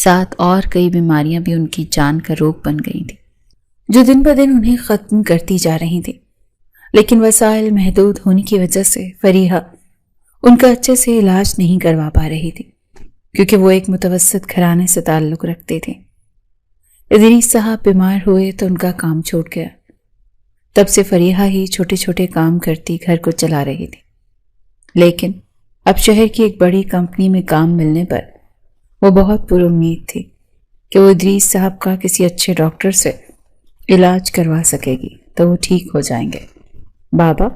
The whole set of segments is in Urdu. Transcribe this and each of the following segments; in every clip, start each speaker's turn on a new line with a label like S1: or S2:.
S1: ساتھ اور کئی بیماریاں بھی ان کی جان کا روگ بن گئی تھیں، جو دن بہ دن انہیں ختم کرتی جا رہی تھی۔ لیکن وسائل محدود ہونے کی وجہ سے فریحہ ان کا اچھے سے علاج نہیں کروا پا رہی تھی، کیونکہ وہ ایک متوسط گھرانے سے تعلق رکھتے تھے۔ ادریس صاحب بیمار ہوئے تو ان کا کام چھوٹ گیا۔ تب سے فریحہ ہی چھوٹے چھوٹے کام کرتی گھر کو چلا رہی تھی، لیکن اب شہر کی ایک بڑی کمپنی میں کام ملنے پر وہ بہت پر امید تھی کہ وہ ادریس صاحب کا کسی اچھے ڈاکٹر سے علاج کروا سکے گی تو وہ ٹھیک ہو جائیں گے۔ بابا،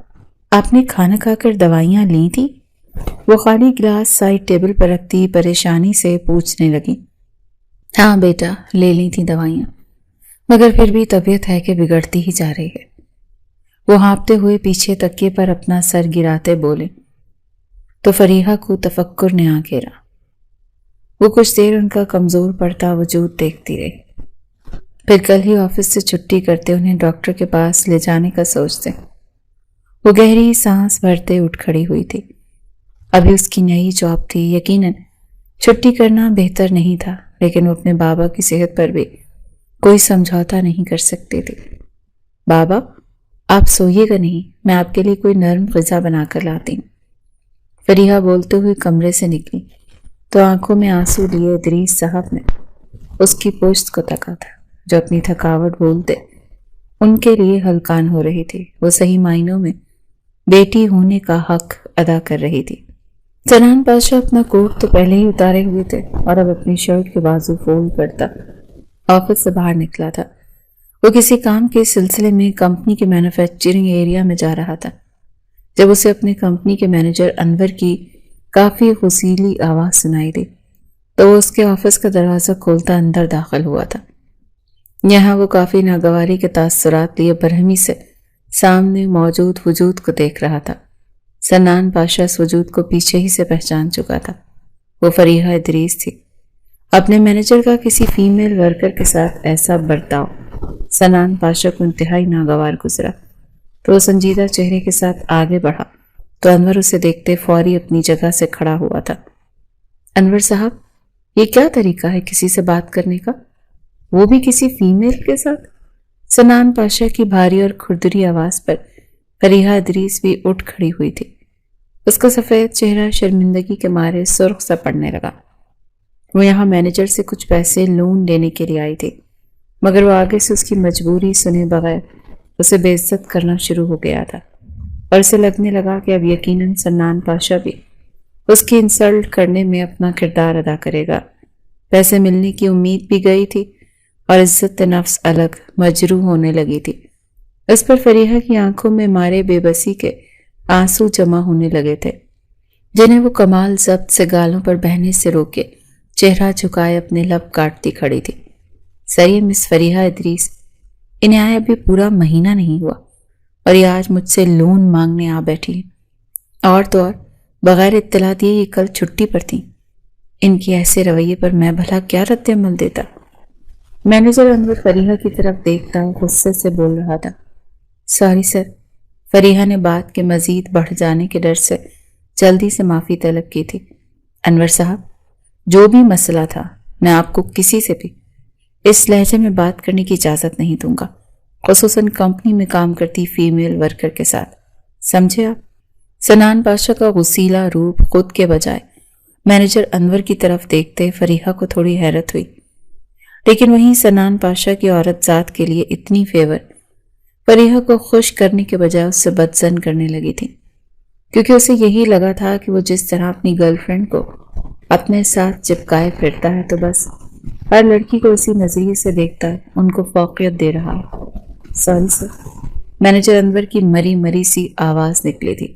S1: آپ نے کھانا کھا کر دوائیاں لی تھی؟ وہ خالی گلاس سائڈ ٹیبل پر رکھتی پریشانی سے پوچھنے لگی۔ ہاں بیٹا، لے لی تھی دوائیاں، مگر پھر بھی طبیعت ہے کہ بگڑتی ہی جا رہی ہے۔ وہ ہانپتے ہوئے پیچھے تکیے پر اپنا سر گراتے بولے تو فریحہ کو تفکر نے آ گھیرا۔ وہ کچھ دیر ان کا کمزور پڑتا وجود دیکھتی رہی، پھر کل ہی آفس سے چھٹی کرتے انہیں ڈاکٹر کے پاس لے جانے کا سوچتے۔ وہ گہری سانس بھرتے اٹھ کھڑی ہوئی تھی۔ ابھی اس کی نئی جاب تھی، یقیناً چھٹی کرنا بہتر نہیں تھا، لیکن وہ اپنے بابا کی صحت پر بھی کوئی سمجھوتا نہیں کر سکتے تھے۔ بابا، آپ سوئیے گا نہیں، میں آپ کے لیے کوئی نرم غذا بنا کر لاتی ہوں۔ فریحہ بولتے ہوئے کمرے سے نکلی تو آنکھوں میں آنسو لیے ادریس صاحب نے اس کی پشت کو تکا تھا، جو اپنی تھکاوٹ بولتے ان کے لیے ہلکان ہو رہی تھی۔ وہ صحیح معنوں میں بیٹی ہونے کا حق ادا کر رہی تھی۔ سنان پاشا اپنا کوٹ تو پہلے ہی اتارے ہوئے تھے اور اب اپنی شرٹ کے بازو فولڈ کرتا آفس سے باہر نکلا تھا۔ وہ کسی کام کے سلسلے میں کمپنی کے مینوفیکچرنگ ایریا میں جا رہا تھا، جب اسے اپنے کمپنی کے مینیجر انور کی کافی غصیلی آواز سنائی دی تو وہ اس کے آفس کا دروازہ کھولتا اندر داخل ہوا تھا۔ یہاں وہ کافی ناگواری کے تاثرات لیے برہمی سے سامنے موجود وجود کو دیکھ رہا تھا۔ سنان پاشا اس وجود کو پیچھے ہی سے پہچان چکا تھا۔ وہ فریحہ ادریس تھی۔ اپنے مینیجر کا کسی فیمیل ورکر کے ساتھ ایسا برتاؤ سنان پاشا کو انتہائی ناگوار گزرا، تو وہ سنجیدہ چہرے کے ساتھ آگے بڑھا تو انور اسے دیکھتے فوری اپنی جگہ سے کھڑا ہوا تھا۔ انور صاحب، یہ کیا طریقہ ہے کسی سے بات کرنے کا، وہ بھی کسی فیمیل کے ساتھ؟ سنان پاشا کی بھاری اور کھردری آواز پر فریحہ ادریس بھی اٹھ کھڑی ہوئی تھی۔ اس کا سفید چہرہ شرمندگی کے مارے سرخ سا پڑنے لگا۔ وہ یہاں مینیجر سے کچھ پیسے لون لینے کے لیے آئی تھی، مگر وہ آگے سے اس کی مجبوری سنے بغیر اسے بے عزت کرنا شروع ہو گیا تھا، اور اسے لگنے لگا کہ اب یقیناً سنان پاشا بھی اس کی انسلٹ کرنے میں اپنا کردار ادا کرے گا۔ پیسے ملنے کی امید بھی گئی تھی اور عزت نفس الگ مجروح ہونے لگی تھی۔ اس پر فریحہ کی آنکھوں میں مارے بے بسی کے آنسو جمع ہونے لگے تھے، جنہیں وہ کمال ضبط سے گالوں پر بہنے سے روکے چہرہ جھکائے اپنے لب کاٹتی کھڑی تھی۔ سر مس فریحہ ادریس، انہیں آئے ابھی پورا مہینہ نہیں ہوا اور یہ آج مجھ سے لون مانگنے آ بیٹھی ہیں، اور تو اور بغیر اطلاع دیے یہ کل چھٹی پر تھیں۔ ان کی ایسے رویے پر میں بھلا کیا رد عمل دیتا؟ مینیجر انور فریحہ کی طرف دیکھتا غصے سے بول رہا تھا۔ سوری سر، فریحہ نے بات کے مزید بڑھ جانے کے ڈر سے جلدی سے معافی طلب کی تھی۔ انور صاحب، جو بھی مسئلہ تھا میں آپ کو کسی سے بھی اس لہجے میں بات کرنے کی اجازت نہیں دوں گا، خصوصاً کمپنی میں کام کرتی فیمیل ورکر کے ساتھ، سمجھے آپ؟ سنان پاشا کا غصیلا روپ خود کے بجائے مینیجر انور کی طرف دیکھتے فریحہ کو تھوڑی حیرت ہوئی، لیکن وہیں سنان پاشا کی عورت ذات کے لیے اتنی فیور فریحہ کو خوش کرنے کے بجائے اس سے بدظن کرنے لگی تھی، کیونکہ اسے یہی لگا تھا کہ وہ جس طرح اپنی گرل فرینڈ کو اپنے ساتھ چپکائے پھرتا ہے تو بس ہر لڑکی کو اسی نظریے سے دیکھتا ہے، ان کو فوقیت دے رہا ہے۔ سوری سر، مینیجر انور کی مری مری سی آواز نکلی تھی۔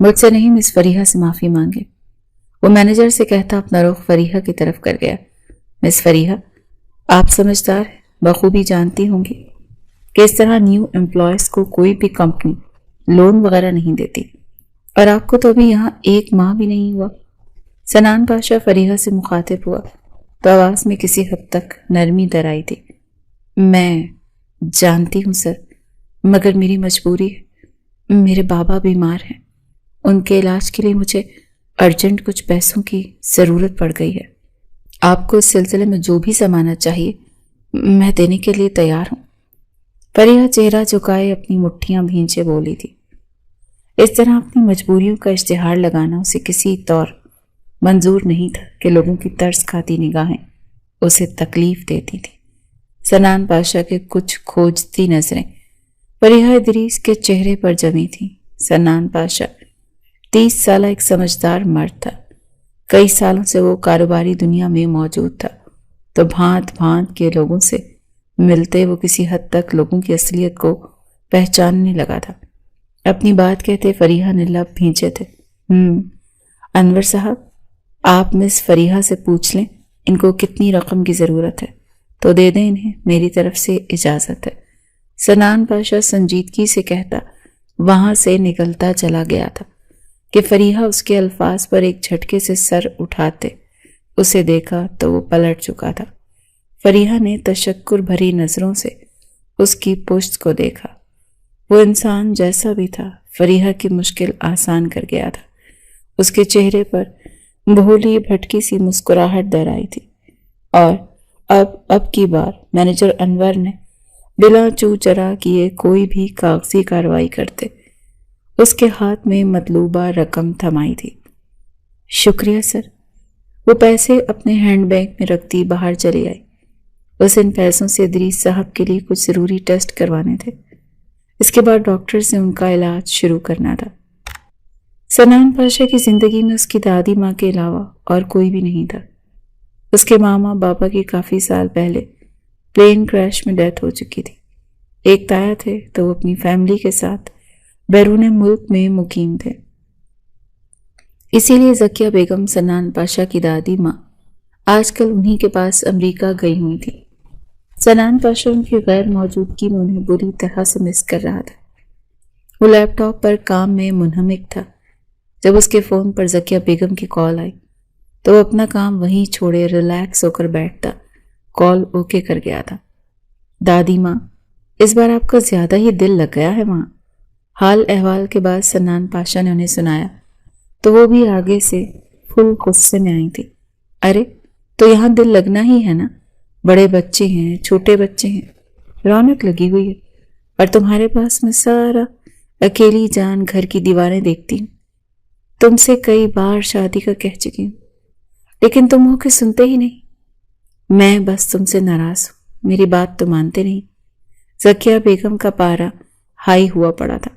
S1: مجھ سے نہیں، مس فریحہ سے معافی مانگے، وہ مینیجر سے کہتا اپنا رخ فریحہ کی طرف کر گیا۔ مس فریحہ، آپ سمجھدار بخوبی جانتی ہوں گی کہ اس طرح نیو امپلائیز کو کوئی بھی کمپنی لون وغیرہ نہیں دیتی، اور آپ کو تو ابھی یہاں 1 ماہ بھی نہیں ہوا۔ سنان پاشا فریحہ سے مخاطب ہوا تو آواز میں کسی حد تک نرمی در آئی تھی۔ میں جانتی ہوں سر، مگر میری مجبوری ہے، میرے بابا بیمار ہیں، ان کے علاج کے لیے مجھے ارجنٹ کچھ پیسوں کی ضرورت پڑ گئی ہے۔ آپ کو اس سلسلے میں جو بھی ضمانت چاہیے میں دینے کے لیے تیار ہوں۔ فریحہ چہرہ جھکائے اپنی مٹھیاں بھینچے بولی تھی۔ اس طرح اپنی مجبوریوں کا اشتہار لگانا اسے کسی طور منظور نہیں تھا کہ لوگوں کی ترس کھاتی نگاہیں اسے تکلیف دیتی تھی۔ سنان پاشا کے کچھ کھوجتی نظریں فریحہ ادریس کے چہرے پر جمی تھیں۔ سنان پاشا 30 سالہ ایک سمجھدار مرد تھا۔ کئی سالوں سے وہ کاروباری دنیا میں موجود تھا، تو بھانت بھانت کے لوگوں سے ملتے وہ کسی حد تک لوگوں کی اصلیت کو پہچاننے لگا تھا۔ اپنی بات کہتے فریحہ نے لب بھینچے تھے۔ انور صاحب، آپ مس فریحہ سے پوچھ لیں ان کو کتنی رقم کی ضرورت ہے تو دے دیں انہیں، میری طرف سے اجازت ہے۔ سنان پاشا سنجیدگی سے کہتا وہاں سے نکلتا چلا گیا تھا کہ فریحہ اس کے الفاظ پر ایک جھٹکے سے سر اٹھاتے اسے دیکھا تو وہ پلٹ چکا تھا۔ فریحہ نے تشکر بھری نظروں سے اس کی پشت کو دیکھا۔ وہ انسان جیسا بھی تھا فریحہ کی مشکل آسان کر گیا تھا۔ اس کے چہرے پر بھولی بھٹکی سی مسکراہٹ در آئی تھی، اور اب کی بار مینیجر انور نے بلا چو چرا کیے کوئی بھی کاغذی کارروائی کرتے اس کے ہاتھ میں مطلوبہ رقم تھمائی تھی۔ شکریہ سر۔ وہ پیسے اپنے ہینڈ بیگ میں رکھتی باہر چلی آئی۔ بس ان پیسوں سے ادریس صاحب کے لیے کچھ ضروری ٹیسٹ کروانے تھے، اس کے بعد ڈاکٹر سے ان کا علاج شروع کرنا تھا۔ سنان پاشا کی زندگی میں اس کی دادی ماں کے علاوہ اور کوئی بھی نہیں تھا۔ اس کے ماما بابا کی کافی سال پہلے پلین کریش میں ڈیتھ ہو چکی تھی۔ ایک تایا تھے تو وہ اپنی فیملی کے ساتھ بیرون ملک میں مقیم تھے، اسی لیے ذکیہ بیگم سنان پاشا کی دادی ماں آج کل انہی کے پاس امریکہ گئی ہوئی تھی۔ سنان پاشا ان کی غیر موجودگی میں انہیں بری طرح سے مس کر رہا تھا۔ وہ لیپ ٹاپ پر کام میں منہمک تھا۔ جب اس کے فون پر ذکیہ بیگم کی کال آئی تو وہ اپنا کام وہیں چھوڑے ریلیکس ہو کر بیٹھتا، کال اوکے کر گیا تھا۔ دادی ماں، اس بار آپ کا زیادہ ہی دل لگ گیا ہے وہاں۔ حال احوال کے بعد سنان پاشا نے انہیں سنایا تو وہ بھی آگے سے فل غصے میں آئی تھی۔ ارے تو یہاں دل لگنا ہی ہے نا، بڑے بچے ہیں، چھوٹے بچے ہیں، رونق لگی ہوئی ہے، اور تمہارے پاس میں سارا اکیلی جان گھر کی دیواریں دیکھتی ہوں۔ تم سے کئی بار شادی کا کہہ چکی ہوں، لیکن تم ہو کے سنتے ہی نہیں۔ میں بس تم سے ناراض ہوں، میری بات تو مانتے نہیں۔ ذکیہ بیگم کا پارا ہائی ہوا پڑا تھا۔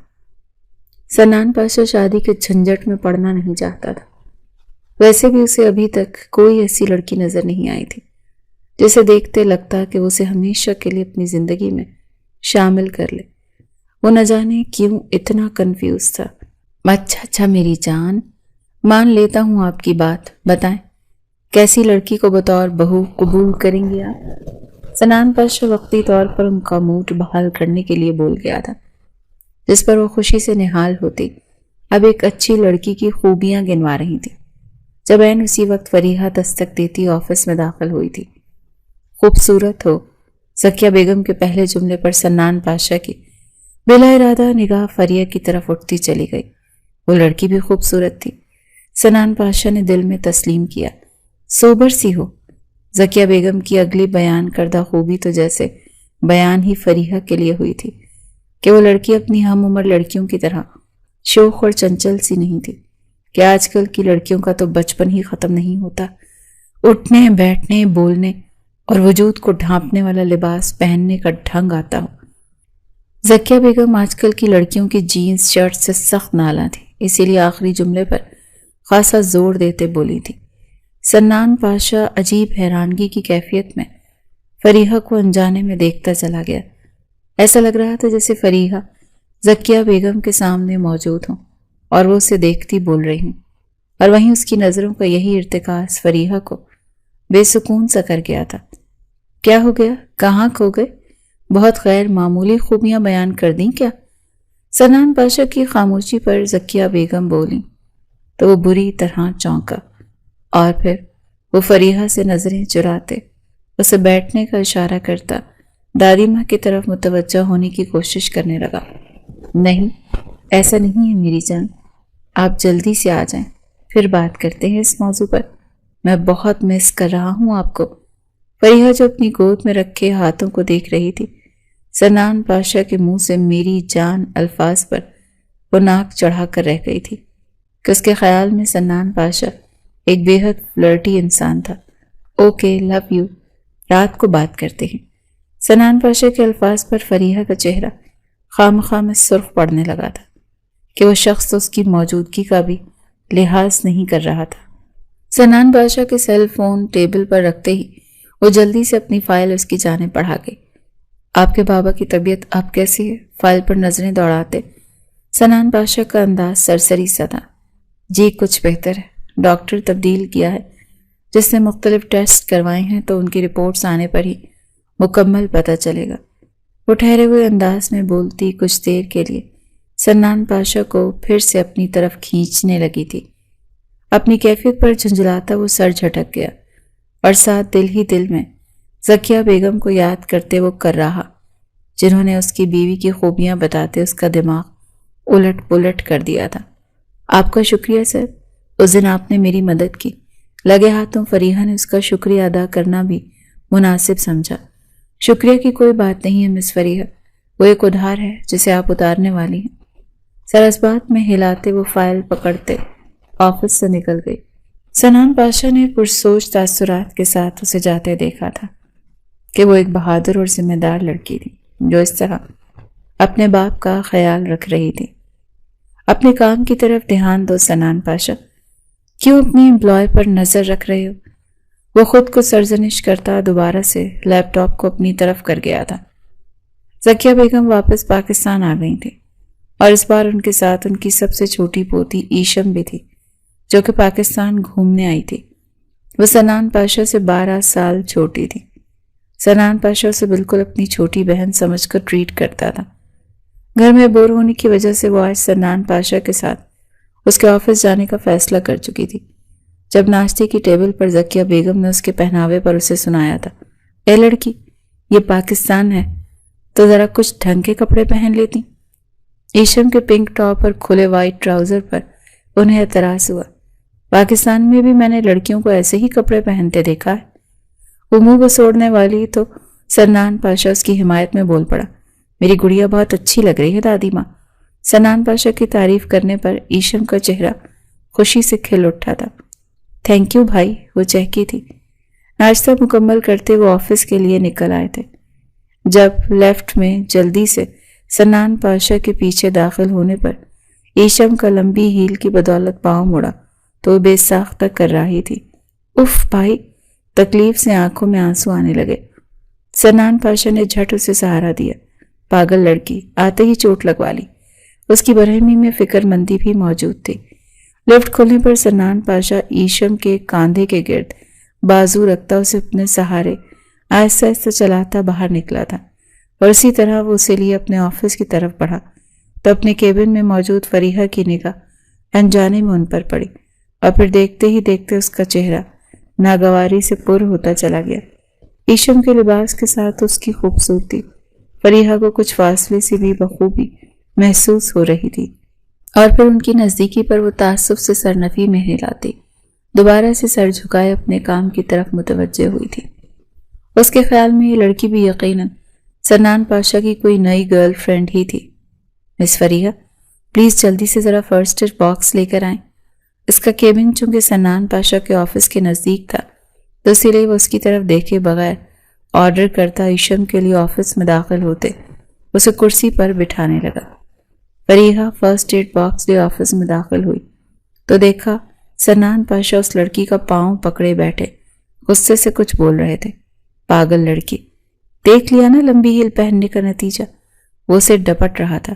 S1: سنان پاشا شادی کے جھنجٹ میں پڑنا نہیں چاہتا تھا۔ ویسے بھی اسے ابھی تک کوئی ایسی لڑکی نظر نہیں آئی تھی جسے دیکھتے لگتا کہ وہ اسے ہمیشہ کے لیے اپنی زندگی میں شامل کر لے۔ وہ نہ جانے کیوں اتنا کنفیوز تھا۔ اچھا میری جان، مان لیتا ہوں آپ کی بات، بتائیں کیسی لڑکی کو بطور بہو قبول کریں گے آپ؟ سنان پاشا وقتی طور پر ان کا موڈ بحال کرنے کے لیے بول گیا تھا، جس پر وہ خوشی سے نہال ہوتی۔ اب ایک اچھی لڑکی کی خوبیاں گنوا رہی تھی جب عین اسی وقت فریحہ دستک دیتی آفس میں داخل ہوئی تھی۔ خوبصورت ہو، ذکیہ بیگم کے پہلے جملے پر سنان پاشا کی بلا ارادہ نگاہ فریحہ کی طرف اٹھتی چلی گئی۔ وہ لڑکی بھی خوبصورت تھی۔ سنان پاشا نے دل میں تسلیم کیا، سوبر سی ہو۔ ذکیہ بیگم کی اگلی بیان کردہ خوبی تو جیسے بیان ہی فریحہ کے لیے ہوئی تھی کہ وہ لڑکی اپنی ہم عمر لڑکیوں کی طرح شوخ اور چنچل سی نہیں تھی کہ آج کل کی لڑکیوں کا تو بچپن ہی ختم نہیں ہوتا، اٹھنے بیٹھنے بولنے اور وجود کو ڈھانپنے والا لباس پہننے کا ڈھنگ آتا ہو۔ ذکیہ بیگم آج کل کی لڑکیوں کی جینز شرٹ سے سخت نالاں تھی، اسی لیے آخری جملے پر خاصا زور دیتے بولی تھی۔ سنان پاشا عجیب حیرانگی کی کیفیت میں فریحہ کو انجانے میں دیکھتا چلا گیا۔ ایسا لگ رہا تھا جیسے فریحہ ذکیہ بیگم کے سامنے موجود ہوں اور وہ اسے دیکھتی بول رہی ہوں، اور وہیں اس کی نظروں کا یہی ارتکاز فریحہ کو بے سکون سا کر گیا تھا۔ کیا ہو گیا؟ کہاں کھو گئے؟ بہت غیر معمولی خوبیاں بیان کر دیں کیا؟ سنان پاشا کی خاموشی پر ذکیہ بیگم بولی تو وہ بری طرح چونکا، اور پھر وہ فریحہ سے نظریں چراتے اسے بیٹھنے کا اشارہ کرتا دادی ماں کی طرف متوجہ ہونے کی کوشش کرنے لگا۔ نہیں، ایسا نہیں ہے میری جان، آپ جلدی سے آ جائیں، پھر بات کرتے ہیں اس موضوع پر، میں بہت مس کر رہا ہوں آپ کو۔ فریحہ جو اپنی گود میں رکھے ہاتھوں کو دیکھ رہی تھی، سنان پاشا کے منہ سے میری جان الفاظ پر وہ ناک چڑھا کر رہ گئی تھی کہ اس کے خیال میں سنان پاشا ایک بے حد فلرٹی انسان تھا۔ اوکے، لو یو، رات کو بات کرتے ہیں۔ سنان پاشا کے الفاظ پر فریحہ کا چہرہ خامخواہ میں سرخ پڑنے لگا تھا کہ وہ شخص اس کی موجودگی کا بھی لحاظ نہیں کر رہا تھا۔ سنان پاشا کے سیل فون ٹیبل پر رکھتے ہی وہ جلدی سے اپنی فائل اس کی جانب بڑھا گئی۔ آپ کے بابا کی طبیعت اب کیسی ہے؟ فائل پر نظریں دوڑاتے سنان پاشا کا انداز سرسری سا تھا۔ جی کچھ بہتر ہے، ڈاکٹر تبدیل کیا ہے، جس نے مختلف ٹیسٹ کروائے ہیں تو ان کی رپورٹس آنے پر ہی مکمل پتہ چلے گا۔ وہ ٹھہرے ہوئے انداز میں بولتی کچھ دیر کے لیے سنان پاشا کو پھر سے اپنی طرف کھینچنے لگی تھی۔ اپنی کیفیت پر جھنجھلاتا وہ سر جھٹک گیا اور ساتھ دل ہی دل میں زکیہ بیگم کو یاد کرتے وہ کر رہا، جنہوں نے اس کی بیوی کی خوبیاں بتاتے اس کا دماغ الٹ پلٹ کر دیا تھا۔ آپ کا شکریہ سر، اس دن آپ نے میری مدد کی۔ لگے ہاتھوں فریحہ نے اس کا شکریہ ادا کرنا بھی مناسب سمجھا۔ شکریہ کی کوئی بات نہیں ہے مس فریحہ، وہ ایک ادھار ہے جسے آپ اتارنے والی ہیں۔ سر اس بات میں ہلاتے وہ فائل پکڑتے آفس سے نکل گئی۔ سنان پاشا نے پرسوچ تاثرات کے ساتھ اسے جاتے دیکھا تھا کہ وہ ایک بہادر اور ذمہ دار لڑکی تھی جو اس طرح اپنے باپ کا خیال رکھ رہی تھی۔ اپنے کام کی طرف دھیان دو سنان پاشا، کیوں اپنی امپلائی پر نظر رکھ رہے ہو؟ وہ خود کو سرزنش کرتا دوبارہ سے لیپ ٹاپ کو اپنی طرف کر گیا تھا۔ زکیہ بیگم واپس پاکستان آ گئی تھی اور اس بار ان کے ساتھ ان کی سب سے چھوٹی پوتی ایشم بھی تھی جو کہ پاکستان گھومنے آئی تھی۔ وہ سنان پاشا سے 12 سال چھوٹی تھی۔ سنان پاشا اسے بالکل اپنی چھوٹی بہن سمجھ کر ٹریٹ کرتا تھا۔ گھر میں بور ہونے کی وجہ سے وہ آج سنان پاشا کے ساتھ اس کے آفس جانے کا فیصلہ کر چکی تھی۔ جب ناشتے کی ٹیبل پر زکیہ بیگم نے اس کے پہناوے پر اسے سنایا تھا، اے لڑکی، یہ پاکستان ہے تو ذرا کچھ ڈھنگ کے کپڑے پہن لیتی۔ ایشم کے پنک ٹاپ اور کھلے وائٹ ٹراؤزر پر انہیں اعتراض ہوا۔ پاکستان میں بھی میں نے لڑکیوں کو ایسے ہی کپڑے پہنتے دیکھا ہے۔ وہ منہ بسوڑنے والی تو سنان پاشا اس کی حمایت میں بول پڑا، میری گڑیا بہت اچھی لگ رہی ہے دادی ماں۔ سنان پاشا کی تعریف کرنے پر ایشم کا چہرہ خوشی سے کھل اٹھا تھا۔ تھینک یو بھائی، وہ چہکی تھی۔ ناشتہ مکمل کرتے وہ آفس کے لیے نکل آئے تھے۔ جب لیفٹ میں جلدی سے سنان پاشا کے پیچھے داخل ہونے پر ایشم کا لمبی ہیل کی بدولت پاؤں مڑا تو وہ بے ساختہ کر رہی تھی۔ اف بھائی، تکلیف سے آنکھوں میں آنسو آنے لگے۔ سنان پاشا نے جھٹ اسے سہارا دیا۔ پاگل لڑکی، آتے ہی چوٹ لگوا لی۔ اس کی برہمی میں فکر مندی بھی موجود تھی۔ لفٹ کھلنے پر سنان پاشا ایشم کے کاندھے کے گرد بازو رکھتا اسے اپنے سہارے آہستہ آہستہ چلاتا باہر نکلا تھا، اور اسی طرح وہ اسے لیے اپنے آفس کی طرف بڑھا تو اپنے کیبن میں موجود فریحہ کی نگاہ انجانے میں ان پر پڑی، اور پھر دیکھتے ہی دیکھتے اس کا چہرہ ناگواری سے پر ہوتا چلا گیا۔ ایشم کے لباس کے ساتھ اس کی خوبصورتی فریحہ کو کچھ فاصلے سے بھی بخوبی محسوس ہو رہی تھی، اور پھر ان کی نزدیکی پر وہ تعصب سے سرنفی میں ہلاتی دوبارہ سے سر جھکائے اپنے کام کی طرف متوجہ ہوئی تھی۔ اس کے خیال میں یہ لڑکی بھی یقیناً سنان پاشا کی کوئی نئی گرل فرینڈ ہی تھی۔ مس فریحہ، پلیز جلدی سے ذرا فرسٹ ایڈ باکس لے کر آئیں۔ اس کا کیبن چونکہ سنان پاشا کے آفس کے نزدیک تھا تو اسی لیے وہ اس کی طرف دیکھے بغیر آرڈر کرتا ایشم کے لیے آفس میں داخل ہوتے اسے کرسی پر بٹھانے لگا۔ فریحہ فرسٹ ایڈ باکس لے آفس میں داخل ہوئی تو دیکھا سنان پاشا اس لڑکی کا پاؤں پکڑے بیٹھے غصے سے کچھ بول رہے تھے۔ پاگل لڑکی، دیکھ لیا نا لمبی ہیل پہننے کا نتیجہ؟ وہ اسے ڈپٹ رہا تھا۔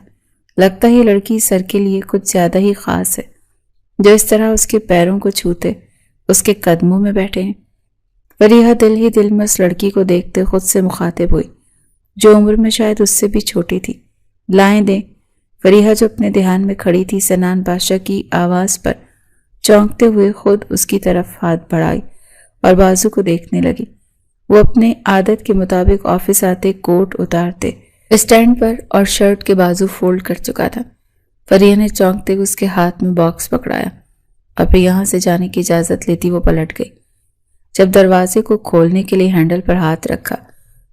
S1: لگتا ہے لڑکی سر کے لیے کچھ زیادہ ہی خاص ہے، جو اس طرح اس کے پیروں کو چھوتے اس کے قدموں میں بیٹھے ہیں۔ فریحہ دل ہی دل میں اس لڑکی کو دیکھتے خود سے مخاطب ہوئی، جو عمر میں شاید اس سے بھی چھوٹی تھی۔ لائیں دیں۔ فریحہ جو اپنے دھیان میں کھڑی تھی سنان پاشا کی آواز پر چونکتے ہوئے خود اس کی طرف ہاتھ بڑھائی اور بازو کو دیکھنے لگی۔ وہ اپنے عادت کے مطابق آفس آتے کوٹ اتارتے اسٹینڈ پر اور شرٹ کے بازو فولڈ کر چکا تھا۔ فریحہ نے چونکتے ہوئے اس کے ہاتھ میں باکس پکڑایا اور پھر یہاں سے جانے کی اجازت لیتی وہ پلٹ گئی۔ جب دروازے کو کھولنے کے لیے ہینڈل پر ہاتھ رکھا،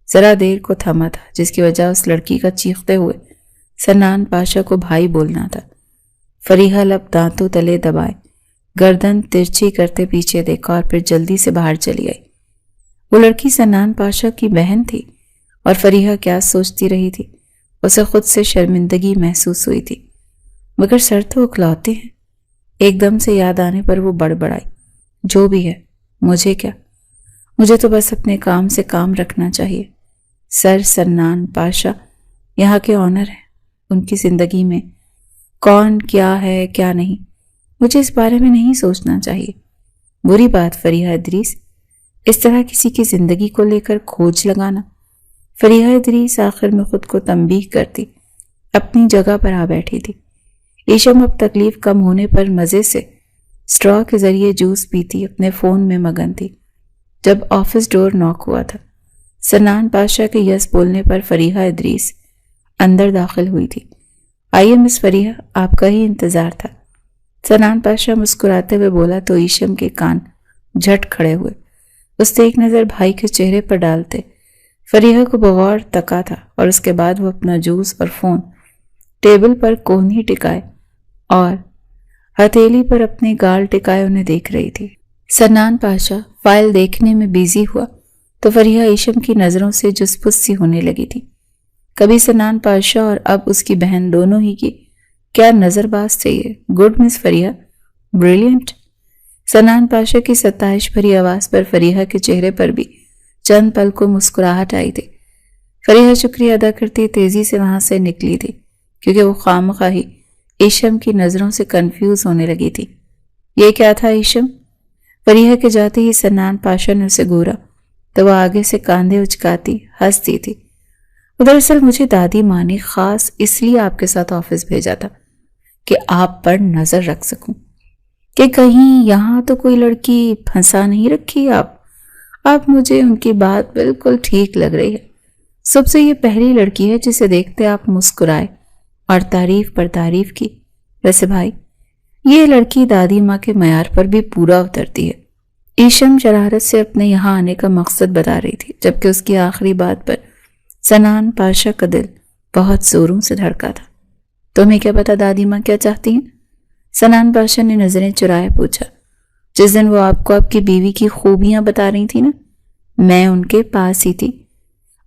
S1: ذرا دیر کو تھما تھا، جس کی وجہ اس لڑکی کا چیختے ہوئے سنان پاشا کو بھائی بولنا تھا۔ فریحہ لب دانتوں تلے دبائے، گردن ترچھی کرتے پیچھے دیکھا اور پھر جلدی سے باہر چلی گئی۔ وہ لڑکی سنان پاشا کی بہن تھی، اور فریحہ کیا سوچتی رہی تھی، اسے خود سے شرمندگی محسوس ہوئی تھی، مگر سر تو اکھلاتے ہیں۔ ایک دم سے یاد آنے پر وہ بڑبڑائی، جو بھی ہے مجھے کیا، مجھے تو بس اپنے کام سے کام رکھنا چاہیے۔ سر سنان پاشا یہاں کے آنر ہیں، ان کی زندگی میں کون کیا ہے کیا نہیں، مجھے اس بارے میں نہیں سوچنا چاہیے۔ بری بات فریحہ ادریس، اس طرح کسی کی زندگی کو لے کر کھوج لگانا۔ فریحہ ادریس آخر میں خود کو تنبیہ کرتی اپنی جگہ پر آ بیٹھی تھی۔ ایشم اب تکلیف کم ہونے پر مزے سے اسٹرا کے ذریعے جوس پیتی اپنے فون میں مگن تھی، جب آفس ڈور ناک ہوا تھا۔ سنان پاشا کے یس بولنے پر فریحہ ادریس اندر داخل ہوئی تھی۔ آئیے مس فریحہ، آپ کا ہی انتظار تھا۔ سنان پاشا مسکراتے ہوئے بولا تو ایشم کے کان جھٹ کھڑے ہوئے۔ اس نے ایک نظر بھائی کے چہرے پر ڈالتے فریحہ کو بغور تکا تھا، اور اس کے بعد وہ اپنا جوس اور فون ٹیبل پر کونی ٹکائے اور ہتھیلی پر اپنے گال ٹکائے انہیں دیکھ رہی تھی۔ سنان پاشا فائل دیکھنے میں بیزی ہوا تو فریحہ ایشم کی نظروں سے جس سی ہونے لگی تھی۔ کبھی سنان پاشا اور اب اس کی بہن دونوں ہی کی کیا نظر باز تھے یہ۔ گڈ مس فریحہ، بریلینٹ۔ سنان پاشا کی ستائش بھری آواز پر فریحہ کے چہرے پر بھی چند پل کو مسکراہٹ آئی تھی۔ فریحہ شکریہ ادا کرتی تیزی سے وہاں سے نکلی تھی، کیونکہ وہ خواہ ہی ایشم کی نظروں سے کنفیوز ہونے لگی تھی۔ یہ کیا تھا ایشم؟ فریحہ کے جاتے ہی سنان پاشا نے اسے گورا تو وہ آگے سے کاندھے اچکاتی ہنستی تھی۔ دراصل مجھے دادی ماں نے خاص اس لیے آپ کے ساتھ آفس بھیجا تھا کہ آپ پر نظر رکھ سکوں کہ کہیں یہاں تو کوئی لڑکی پھنسا نہیں رکھی آپ مجھے ان کی بات بالکل ٹھیک لگ رہی ہے۔ سب سے یہ پہلی لڑکی ہے جسے دیکھتے آپ مسکرائے اور تعریف پر تعریف کی۔ ویسے بھائی، یہ لڑکی دادی ماں کے معیار پر بھی پورا اترتی ہے۔ ایشم شرارت سے اپنے یہاں آنے کا مقصد بتا رہی تھی، جبکہ اس کی آخری بات پر سنان پاشا کا دل بہت زوروں سے دھڑکا تھا۔ تمہیں کیا پتا دادی ماں کیا چاہتی ہیں؟ سنان پاشا نے نظریں چرائے پوچھا۔ جس دن وہ آپ کو آپ کی بیوی کی خوبیاں بتا رہی تھی نا، میں ان کے پاس ہی تھی۔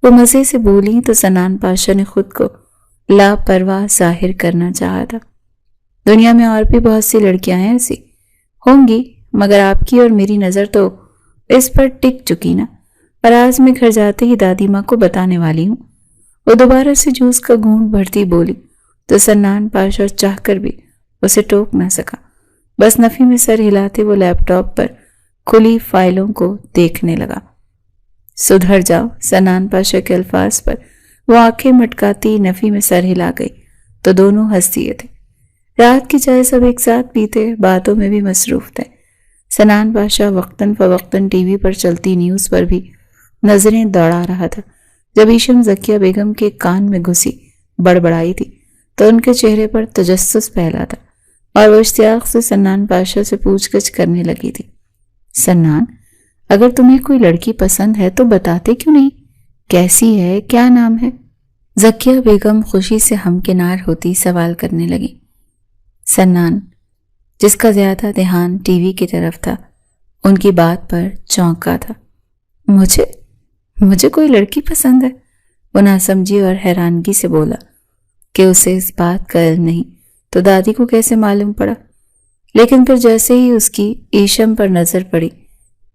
S1: وہ مزے سے بولی تو سنان پاشا نے خود کو لاپرواہ ظاہر کرنا چاہا تھا۔ دنیا میں اور بھی بہت سی لڑکیاں ہیں ایسی، ہوں گی، مگر آپ کی اور میری نظر تو اس پر ٹک چکی نا، اور آج میں گھر جاتے ہی دادی ماں کو بتانے والی ہوں۔ وہ دوبارہ سے جوس کا گھونٹ بھرتی بولی تو سنان پاشا چاہ کر بھی اسے ٹوک نہ سکا، بس نفی میں سر ہلاتے وہ لیپ ٹاپ پر کھلی فائلوں کو دیکھنے لگا۔ سدھر جاؤ، سنان پاشا کے الفاظ پر وہ آنکھیں مٹکاتی نفی میں سر ہلا گئی تو دونوں ہنس دیے تھے۔ رات کی چائے سب ایک ساتھ پیتے، باتوں میں بھی مصروف تھے۔ سنان پاشا وقتاً فوقتاً ٹی وی پر چلتی نیوز پر بھی نظریں دوڑا رہا تھا۔ جب ایشم زکیہ بیگم کے کان میں گھسی بڑبڑائی تھی تو ان کے چہرے پر تجسس پھیلا تھا، اور وہ اشتیاق سے سنان پاشا سے پوچھ گچھ کرنے لگی تھی۔ سنان، اگر تمہیں کوئی لڑکی پسند ہے تو بتاتے کیوں نہیں؟ کیسی ہے، کیا نام ہے؟ زکیہ بیگم خوشی سے ہمکنار ہوتی سوال کرنے لگی۔ سنان، جس کا زیادہ دھیان ٹی وی کی طرف تھا، ان کی بات پر چونکا تھا۔ مجھے کوئی لڑکی پسند ہے؟ وہ ناسمجھی اور حیرانگی سے بولا کہ اسے اس بات کا علم نہیں تو دادی کو کیسے معلوم پڑا؟ لیکن پھر جیسے ہی اس کی ایشم پر نظر پڑی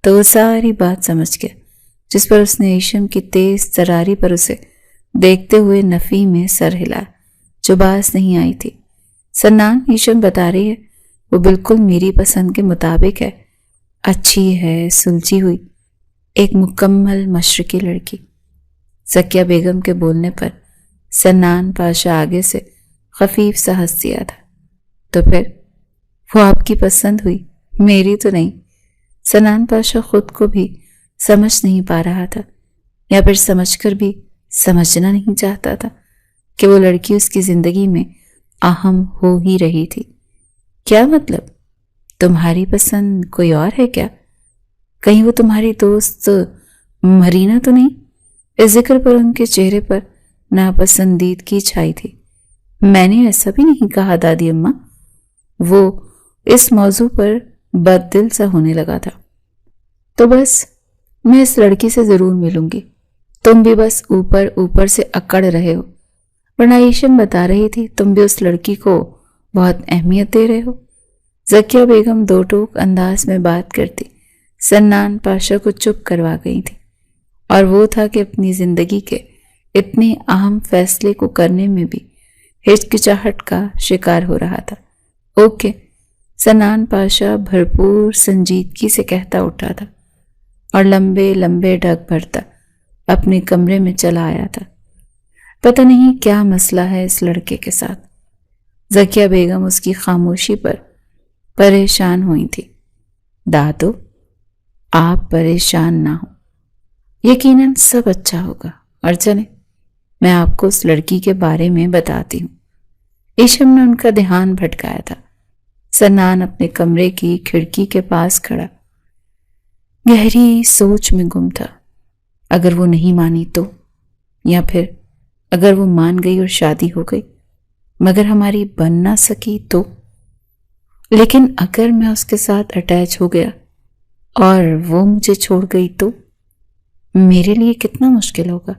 S1: تو وہ ساری بات سمجھ گیا، جس پر اس نے ایشم کی تیز تراری پر اسے دیکھتے ہوئے نفی میں سر ہلا، جو باز نہیں آئی تھی۔ سنان، ایشم بتا رہی ہے وہ بالکل میری پسند کے مطابق ہے، اچھی ہے، سلجھی ہوئی، ایک مکمل مشرقی لڑکی۔ زکیہ بیگم کے بولنے پر سنان پاشا آگے سے خفیف سا ہنس دیا تھا۔ تو پھر وہ آپ کی پسند ہوئی، میری تو نہیں۔ سنان پاشا خود کو بھی سمجھ نہیں پا رہا تھا، یا پھر سمجھ کر بھی سمجھنا نہیں چاہتا تھا کہ وہ لڑکی اس کی زندگی میں اہم ہو ہی رہی تھی۔ کیا مطلب؟ تمہاری پسند کوئی اور ہے کیا؟ کہیں وہ تمہاری دوست مرینا تو نہیں؟ اس ذکر پر ان کے چہرے پر ناپسندیدگی چھائی تھی۔ میں نے ایسا بھی نہیں کہا دادی اماں۔ وہ اس موضوع پر بد دل سا ہونے لگا تھا۔ تو بس میں اس لڑکی سے ضرور ملوں گی، تم بھی بس اوپر اوپر سے اکڑ رہے ہو، ورنہ ایشم بتا رہی تھی تم بھی اس لڑکی کو بہت اہمیت دے رہے ہو۔ زکیہ بیگم دو ٹوک انداز میں بات کرتی سنان پاشا کو چپ کروا گئی تھی، اور وہ تھا کہ اپنی زندگی کے اتنے اہم فیصلے کو کرنے میں بھی ہچکچاہٹ کا شکار ہو رہا تھا۔ اوکے، سنان پاشا بھرپور سنجیدگی سے کہتا اٹھا تھا اور لمبے لمبے ڈگ بھرتا اپنے کمرے میں چلا آیا تھا۔ پتہ نہیں کیا مسئلہ ہے اس لڑکے کے ساتھ۔ زکیہ بیگم اس کی خاموشی پر پریشان ہوئی تھی۔ دادو، آپ پریشان نہ ہو، یقیناً سب اچھا ہوگا، اور چلیں میں آپ کو اس لڑکی کے بارے میں بتاتی ہوں۔ ایشم نے ان کا دھیان بھٹکایا تھا۔ سنان اپنے کمرے کی کھڑکی کے پاس کھڑا گہری سوچ میں گم تھا۔ اگر وہ نہیں مانی تو، یا پھر اگر وہ مان گئی اور شادی ہو گئی مگر ہماری بن نہ سکی تو، لیکن اگر میں اس کے ساتھ اٹیچ ہو گیا اور وہ مجھے چھوڑ گئی تو میرے لیے کتنا مشکل ہوگا۔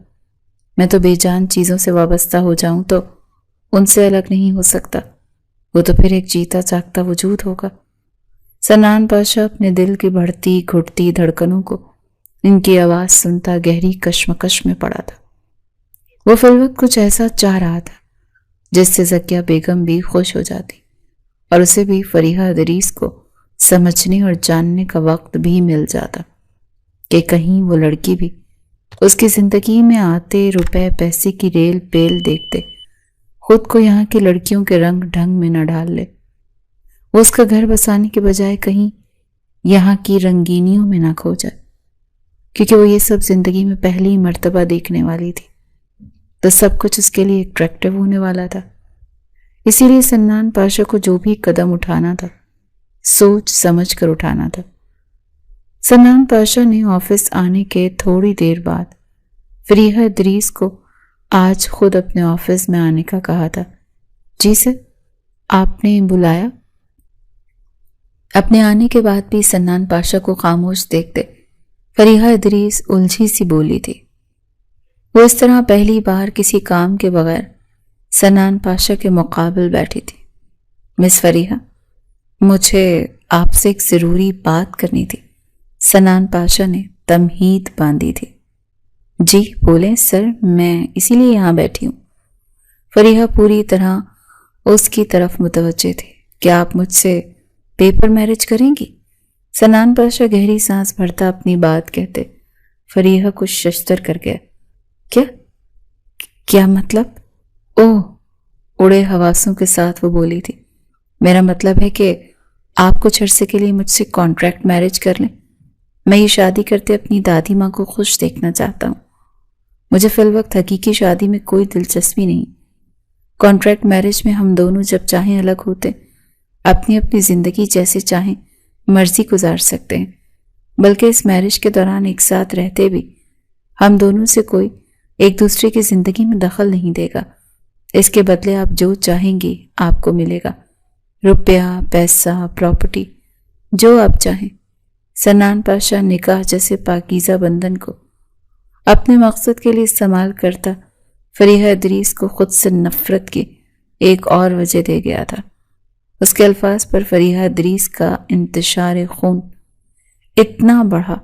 S1: میں تو بے جان چیزوں سے وابستہ ہو جاؤں تو ان سے الگ نہیں ہو سکتا، وہ تو پھر ایک جیتا جاگتا وجود ہوگا۔ سنان پاشا اپنے دل کی بڑھتی گھٹتی دھڑکنوں کو ان کی آواز سنتا گہری کشمکش میں پڑا تھا۔ وہ فی الوقت کچھ ایسا چاہ رہا تھا جس سے زکیہ بیگم بھی خوش ہو جاتی اور اسے بھی فریحہ ادریس کو سمجھنے اور جاننے کا وقت بھی مل جاتا کہ کہیں وہ لڑکی بھی اس کی زندگی میں آتے روپے پیسے کی ریل پیل دیکھتے خود کو یہاں کی لڑکیوں کے رنگ ڈھنگ میں نہ ڈال لے۔ وہ اس کا گھر بسانے کے بجائے کہیں یہاں کی رنگینیوں میں نہ کھو جائے، کیونکہ وہ یہ سب زندگی میں پہلی مرتبہ دیکھنے والی تھی، تو سب کچھ اس کے لیے اٹریکٹیو ہونے والا تھا۔ اسی لیے سنان پاشا کو جو بھی قدم اٹھانا تھا سوچ سمجھ کر اٹھانا تھا۔ سنان پاشا نے آفس آنے کے تھوڑی دیر بعد فریحہ ادریس کو آج خود اپنے آفس میں آنے کا کہا تھا۔ جی سر، آپ نے بلایا؟ اپنے آنے کے بعد بھی سنان پاشا کو خاموش دیکھتے فریحہ ادریس الجھی سی بولی تھی۔ وہ اس طرح پہلی بار کسی کام کے بغیر سنان پاشا کے مقابل بیٹھی تھی۔ مس فریحہ، مجھے آپ سے ایک ضروری بات کرنی تھی، سنان پاشا نے تمہید باندھی تھی۔ جی بولیں سر، میں اسی لیے یہاں بیٹھی ہوں۔ فریحہ پوری طرح اس کی طرف متوجہ تھی۔ کیا آپ مجھ سے پیپر میرج کریں گی؟ سنان پاشا گہری سانس بھرتا اپنی بات کہتے فریحہ کو ششدر کر گیا۔ کیا مطلب؟ اوہ، اڑے حواسوں کے ساتھ وہ بولی تھی، میرا مطلب ہے کہ آپ کچھ عرصے کے لیے مجھ سے کانٹریکٹ میرج کر لیں۔ میں یہ شادی کرتے اپنی دادی ماں کو خوش دیکھنا چاہتا ہوں۔ مجھے فی الوقت حقیقی شادی میں کوئی دلچسپی نہیں۔ کانٹریکٹ میرج میں ہم دونوں جب چاہیں الگ ہوتے، اپنی اپنی زندگی جیسے چاہیں مرضی گزار سکتے ہیں، بلکہ اس میرج کے دوران ایک ساتھ رہتے بھی ہم دونوں سے کوئی ایک دوسرے کی زندگی میں دخل نہیں دے گا۔ اس کے بدلے آپ جو چاہیں گی آپ کو ملے گا، روپیہ، پیسہ، پراپرٹی، جو آپ چاہیں۔ سنان پاشا نکاح جیسے پاکیزہ بندھن کو اپنے مقصد کے لیے استعمال کرتا فریحہ ادریس کو خود سے نفرت کی ایک اور وجہ دے گیا تھا۔ اس کے الفاظ پر فریحہ ادریس کا انتشار خون اتنا بڑھا،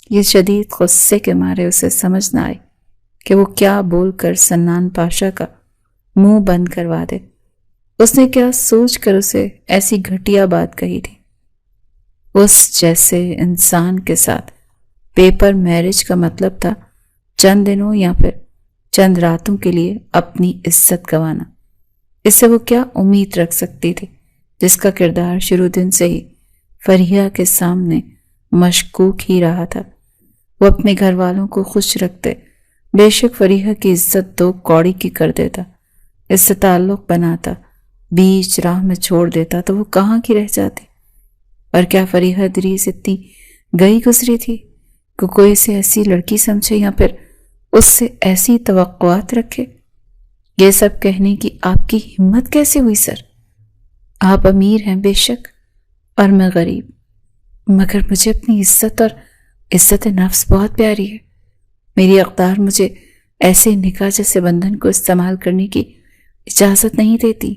S1: یہ شدید غصے کے مارے اسے سمجھ نہ آئی کہ وہ کیا بول کر سنان پاشا کا منہ بند کروا دے۔ اس نے کیا سوچ کر اسے ایسی گھٹیا بات کہی تھی۔ اس جیسے انسان کے ساتھ پیپر میرج کا مطلب تھا چند دنوں یا پھر چند راتوں کے لیے اپنی عزت گنوانا۔ اس سے وہ کیا امید رکھ سکتی تھی جس کا کردار شروع دن سے ہی فریحہ کے سامنے مشکوک ہی رہا تھا۔ وہ اپنے گھر والوں کو خوش رکھتے بے شک فریحہ کی عزت دو کوڑی کی کر دیتا، اس سے تعلق بناتا، بیچ راہ میں چھوڑ دیتا تو وہ کہاں کی رہ جاتی۔ اور کیا فریحہ ادریس اتنی گئی گزری تھی کہ کوئی اسے ایسی لڑکی سمجھے یا پھر اس سے ایسی توقعات رکھے؟ یہ سب کہنے کی آپ کی ہمت کیسے ہوئی سر؟ آپ امیر ہیں بے شک اور میں غریب، مگر مجھے اپنی عزت اور عزت نفس بہت پیاری ہے۔ میری اقدار مجھے ایسے نکاح جیسے بندھن کو استعمال کرنے کی اجازت نہیں دیتی۔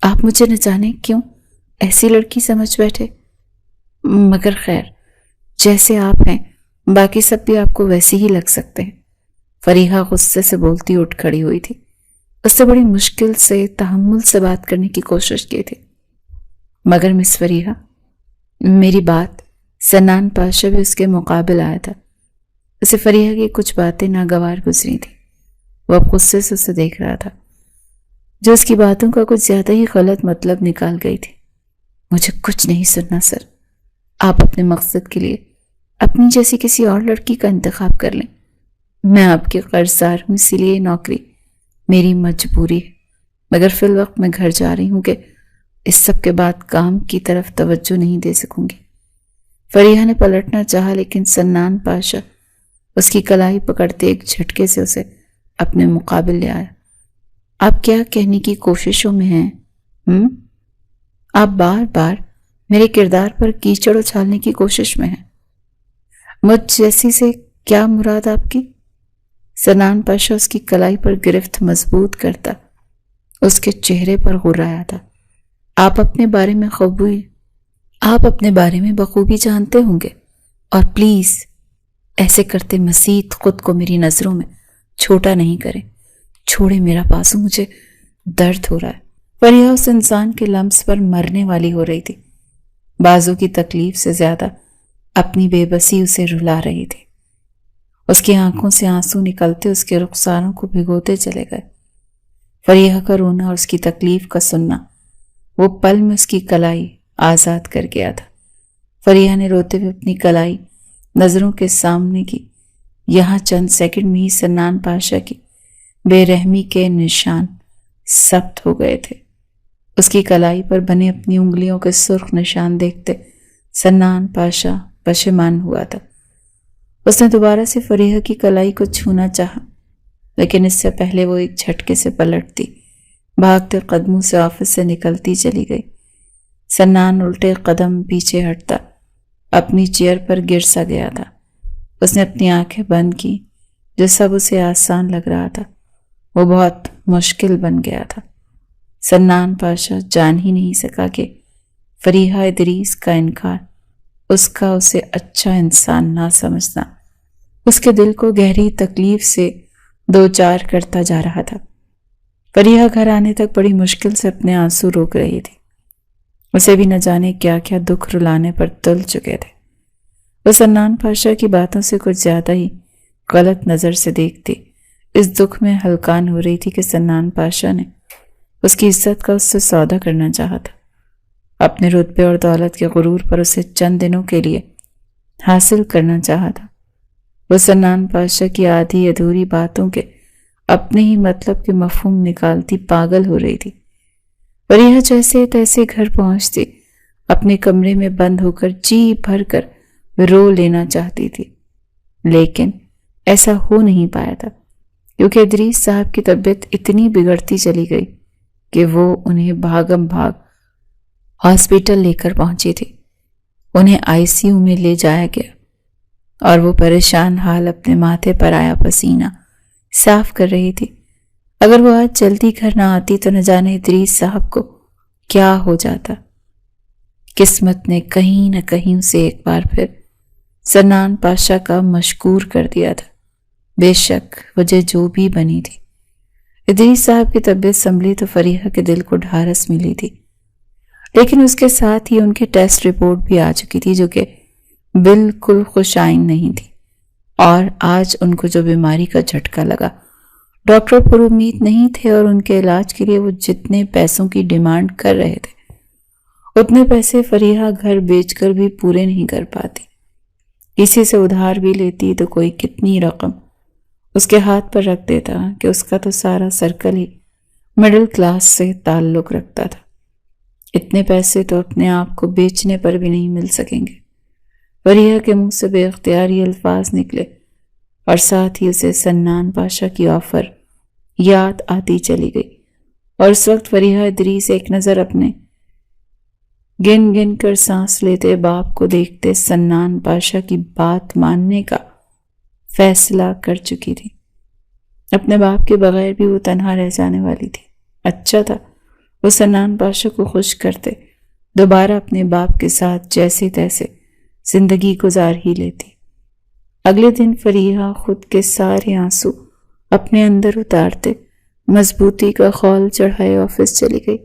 S1: آپ مجھے نہ جانے کیوں ایسی لڑکی سمجھ بیٹھے، مگر خیر، جیسے آپ ہیں باقی سب بھی آپ کو ویسی ہی لگ سکتے ہیں۔ فریحہ غصے سے بولتی اٹھ کھڑی ہوئی تھی۔ اس سے بڑی مشکل سے تحمل سے بات کرنے کی کوشش کی تھی، مگر مس فریحہ، میری بات سنان پاشا بھی اس کے مقابل آیا تھا۔ اسے فریحہ کی کچھ باتیں ناگوار گزری تھیں۔ وہ اب غصے سے اسے دیکھ رہا تھا، جو اس کی باتوں کا کچھ زیادہ ہی غلط مطلب نکال گئی تھی۔ مجھے کچھ نہیں سننا سر، آپ اپنے مقصد کے لیے اپنی جیسی کسی اور لڑکی کا انتخاب کر لیں۔ میں آپ کے قرض دار ہوں، اسی لیے نوکری میری مجبوری ہے، مگر فی الوقت میں گھر جا رہی ہوں کہ اس سب کے بعد کام کی طرف توجہ نہیں دے سکوں گی۔ فریحہ نے پلٹنا چاہا، لیکن سنان پاشا اس کی کلائی پکڑتے ایک جھٹکے سے اسے اپنے مقابل لے آیا۔ آپ کیا کہنے کی کوششوں میں ہیں؟ آپ بار بار میرے کردار پر کیچڑ اچھالنے کی کوشش میں ہیں۔ مجھ جیسی سے کیا مراد آپ کی؟ سنان پاشا اس کی کلائی پر گرفت مضبوط کرتا اس کے چہرے پر غرایا تھا۔ آپ اپنے بارے میں بخوبی جانتے ہوں گے، اور پلیز ایسے کرتے مزید خود کو میری نظروں میں چھوٹا نہیں کریں۔ چھوڑے میرا بازو، مجھے درد ہو رہا ہے۔ فریحہ اس انسان کے لمس پر مرنے والی ہو رہی تھی۔ بازو کی تکلیف سے زیادہ اپنی بے بسی اسے رلا رہی تھی۔ اس کی آنکھوں سے آنسو نکلتے اس کے رخساروں کو بھگوتے چلے گئے۔ فریحہ کا رونا اور اس کی تکلیف کا سننا وہ پل میں اس کی کلائی آزاد کر گیا تھا۔ فریحہ نے روتے ہوئے اپنی کلائی نظروں کے سامنے کی۔ یہاں چند سیکنڈ میں ہی سنان پاشا کی بے رحمی کے نشان ثبت ہو گئے تھے۔ اس کی کلائی پر بنے اپنی انگلیوں کے سرخ نشان دیکھتے سنان پاشا پشیمان ہوا تھا۔ اس نے دوبارہ سے فریحہ کی کلائی کو چھونا چاہا، لیکن اس سے پہلے وہ ایک جھٹکے سے پلٹتی بھاگتے قدموں سے آفس سے نکلتی چلی گئی۔ سنان الٹے قدم پیچھے ہٹتا اپنی چیئر پر گر سا گیا تھا۔ اس نے اپنی آنکھیں بند کی۔ جو سب اسے آسان لگ رہا تھا وہ بہت مشکل بن گیا تھا۔ سنان پاشا جان ہی نہیں سکا کہ فریحہ ادریس کا انکار اس کا اسے اچھا انسان نہ سمجھنا اس کے دل کو گہری تکلیف سے دوچار کرتا جا رہا تھا۔ فریحہ گھر آنے تک بڑی مشکل سے اپنے آنسو روک رہی تھی۔ اسے بھی نہ جانے کیا کیا دکھ رلانے پر تل چکے تھے۔ وہ سنان پاشا کی باتوں سے کچھ زیادہ ہی غلط نظر سے دیکھتی اس دکھ میں ہلکان ہو رہی تھی کہ سنان پاشا نے اس کی عزت کا اس سے سودا کرنا چاہا تھا۔ اپنے رتبے اور دولت کے غرور پر اسے چند دنوں کے لیے حاصل کرنا چاہا تھا۔ وہ سنان پاشا کی آدھی ادھوری باتوں کے اپنے ہی مطلب کے مفہوم نکالتی پاگل ہو رہی تھی۔ فریحہ جیسے تیسے گھر پہنچتی اپنے کمرے میں بند ہو کر جی بھر کر رو لینا چاہتی تھی، لیکن ایسا ہو نہیں پایا تھا، کیونکہ ادریس صاحب کی طبیعت اتنی بگڑتی چلی گئی کہ وہ انہیں بھاگم بھاگ ہاسپٹل لے کر پہنچی تھی۔ انہیں ICU میں لے جایا گیا اور وہ پریشان حال اپنے ماتھے پر آیا پسینہ صاف کر رہی تھی۔ اگر وہ آج جلدی گھر نہ آتی تو نہ جانے ادریس صاحب کو کیا ہو جاتا۔ قسمت نے کہیں نہ کہیں اسے ایک بار پھر سنان پاشا کا مشکور کر دیا تھا، بے شک وجہ جو بھی بنی تھی۔ ادریس صاحب کی طبیعت سنبھلی تو فریحہ کے دل کو ڈھارس ملی تھی، لیکن اس کے ساتھ ہی ان کے ٹیسٹ رپورٹ بھی آ چکی تھی جو کہ بالکل خوش آئند نہیں تھی، اور آج ان کو جو بیماری کا جھٹکا لگا ڈاکٹر پر امید نہیں تھے، اور ان کے علاج کے لیے وہ جتنے پیسوں کی ڈیمانڈ کر رہے تھے اتنے پیسے فریحہ گھر بیچ کر بھی پورے نہیں کر پاتی۔ کسی سے ادھار بھی لیتی تو کوئی کتنی رقم اس کے ہاتھ پر رکھ دیتا کہ اس کا تو سارا سرکل ہی مڈل کلاس سے تعلق رکھتا تھا۔ اتنے پیسے تو اپنے آپ کو بیچنے پر بھی نہیں مل سکیں گے۔ فریحہ کے منہ سے بے اختیار یہ الفاظ نکلے اور ساتھ ہی اسے سنان پاشا کی آفر یاد آتی چلی گئی، اور اس وقت فریحہ ادریس ایک نظر اپنے گن گن کر سانس لیتے باپ کو دیکھتے سنان پاشا کی بات ماننے کا فیصلہ کر چکی تھی۔ اپنے باپ کے بغیر بھی وہ تنہا رہ جانے والی تھی۔ اچھا تھا وہ سنان پاشا کو خوش کرتے، دوبارہ اپنے باپ کے ساتھ جیسے تیسے زندگی گزار ہی لیتی۔ اگلے دن فریحہ خود کے سارے آنسو اپنے اندر اتارتے مضبوطی کا خول چڑھائے آفس چلی گئی۔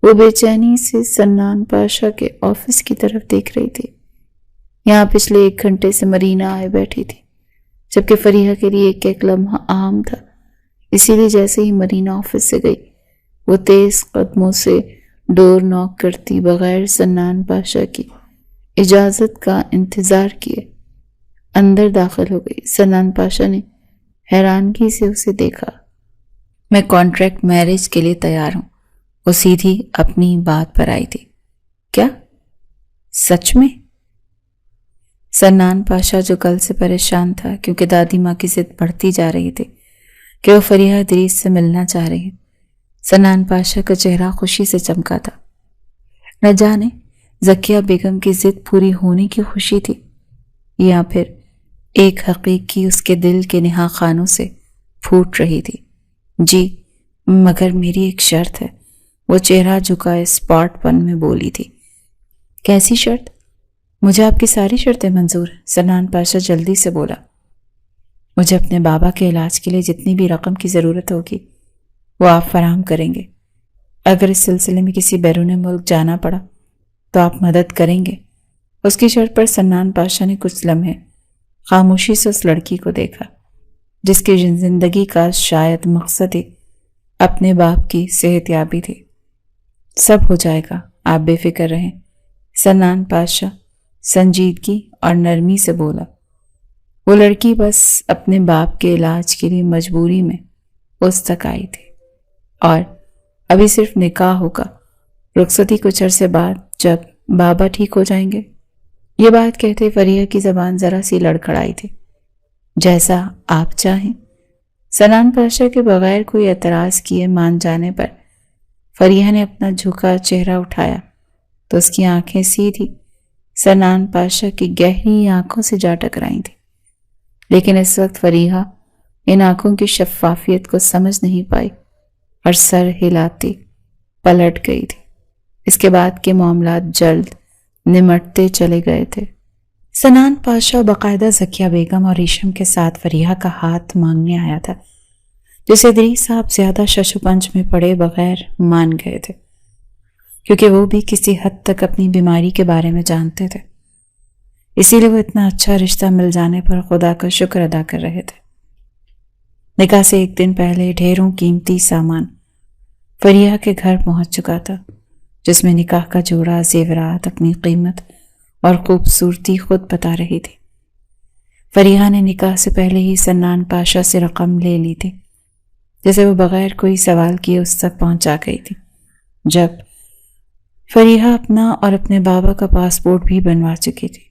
S1: وہ بے چینی سے سنان پاشا کے آفس کی طرف دیکھ رہی تھی۔ یہاں پچھلے 1 گھنٹے سے مرینا آئے بیٹھی تھی، جبکہ فریحہ کے لیے ایک ایک لمحہ اہم تھا۔ اسی لیے جیسے ہی مرینا آفس سے گئی، وہ تیز قدموں سے ڈور ناک کرتی بغیر سنان پاشا کی اجازت کا انتظار کیے اندر داخل ہو گئی۔ سنان پاشا نے حیرانگی سے اسے دیکھا۔ میں کانٹریکٹ میرج کے لیے تیار ہوں۔ وہ سیدھی اپنی بات پر آئی تھی۔ کیا؟ سچ میں؟ سنان پاشا جو کل سے پریشان تھا کیونکہ دادی ماں کی ضد بڑھتی جا رہی تھی کہ وہ فریحہ ادریس سے ملنا چاہ رہی ہے، سنان پاشا کا چہرہ خوشی سے چمکا تھا۔ نہ جانے ذکیہ بیگم کی ضد پوری ہونے کی خوشی تھی یا پھر ایک حقیقی اس کے دل کے نہا خانوں سے پھوٹ رہی تھی۔ جی مگر میری ایک شرط ہے، وہ چہرہ جھکائے اسپاٹ پن میں بولی تھی۔ کیسی شرط؟ مجھے آپ کی ساری شرطیں منظور ہیں، سنان پاشا جلدی سے بولا۔ مجھے اپنے بابا کے علاج کے لیے جتنی بھی رقم کی ضرورت ہوگی وہ آپ فراہم کریں گے۔ اگر اس سلسلے میں کسی بیرون ملک جانا پڑا تو آپ مدد کریں گے۔ اس کی شرط پر سنان پاشا نے کچھ لمحے خاموشی سے اس لڑکی کو دیکھا جس کی زندگی کا شاید مقصد ہی اپنے باپ کی صحت یابی تھی۔ سب ہو جائے گا، آپ بے فکر رہیں، سنان پاشا سنجیدگی اور نرمی سے بولا۔ وہ لڑکی بس اپنے باپ کے علاج کے لیے مجبوری میں اس تک آئی تھی، اور ابھی صرف نکاح ہوگا، رخصتی کچھ عرصے بعد جب بابا ٹھیک ہو جائیں گے۔ یہ بات کہتے فریحہ کی زبان ذرا سی لڑکھڑائی تھی۔ جیسا آپ چاہیں۔ سنان پاشا کے بغیر کوئی اعتراض کیے مان جانے پر فریحہ نے اپنا جھکا چہرہ اٹھایا تو اس کی آنکھیں سیدھی سنان پاشا کی گہری آنکھوں سے جا ٹکرائی تھی، لیکن اس وقت فریحہ ان آنکھوں کی شفافیت کو سمجھ نہیں پائی اور سر ہلاتی پلٹ گئی تھی۔ اس کے بعد کے معاملات جلد نمٹتے چلے گئے تھے۔ سنان پاشا باقاعدہ ذکیہ بیگم اور ریشم کے ساتھ فریحہ کا ہاتھ مانگنے آیا تھا، جسے ادریس صاحب زیادہ شش و پنج میں پڑے بغیر مان گئے تھے، کیونکہ وہ بھی کسی حد تک اپنی بیماری کے بارے میں جانتے تھے۔ اسی لیے وہ اتنا اچھا رشتہ مل جانے پر خدا کا شکر ادا کر رہے تھے۔ نکاح سے 1 دن پہلے ڈھیروں قیمتی سامان فریحہ کے گھر پہنچ چکا تھا، جس میں نکاح کا جوڑا، زیورات اپنی قیمت اور خوبصورتی خود بتا رہی تھی۔ فریحہ نے نکاح سے پہلے ہی سنان پاشا سے رقم لے لی تھی، جسے وہ بغیر کوئی سوال کیے اس تک پہنچا گئی تھی۔ جب فریحہ اپنا اور اپنے بابا کا پاسپورٹ بھی بنوا چکی تھی،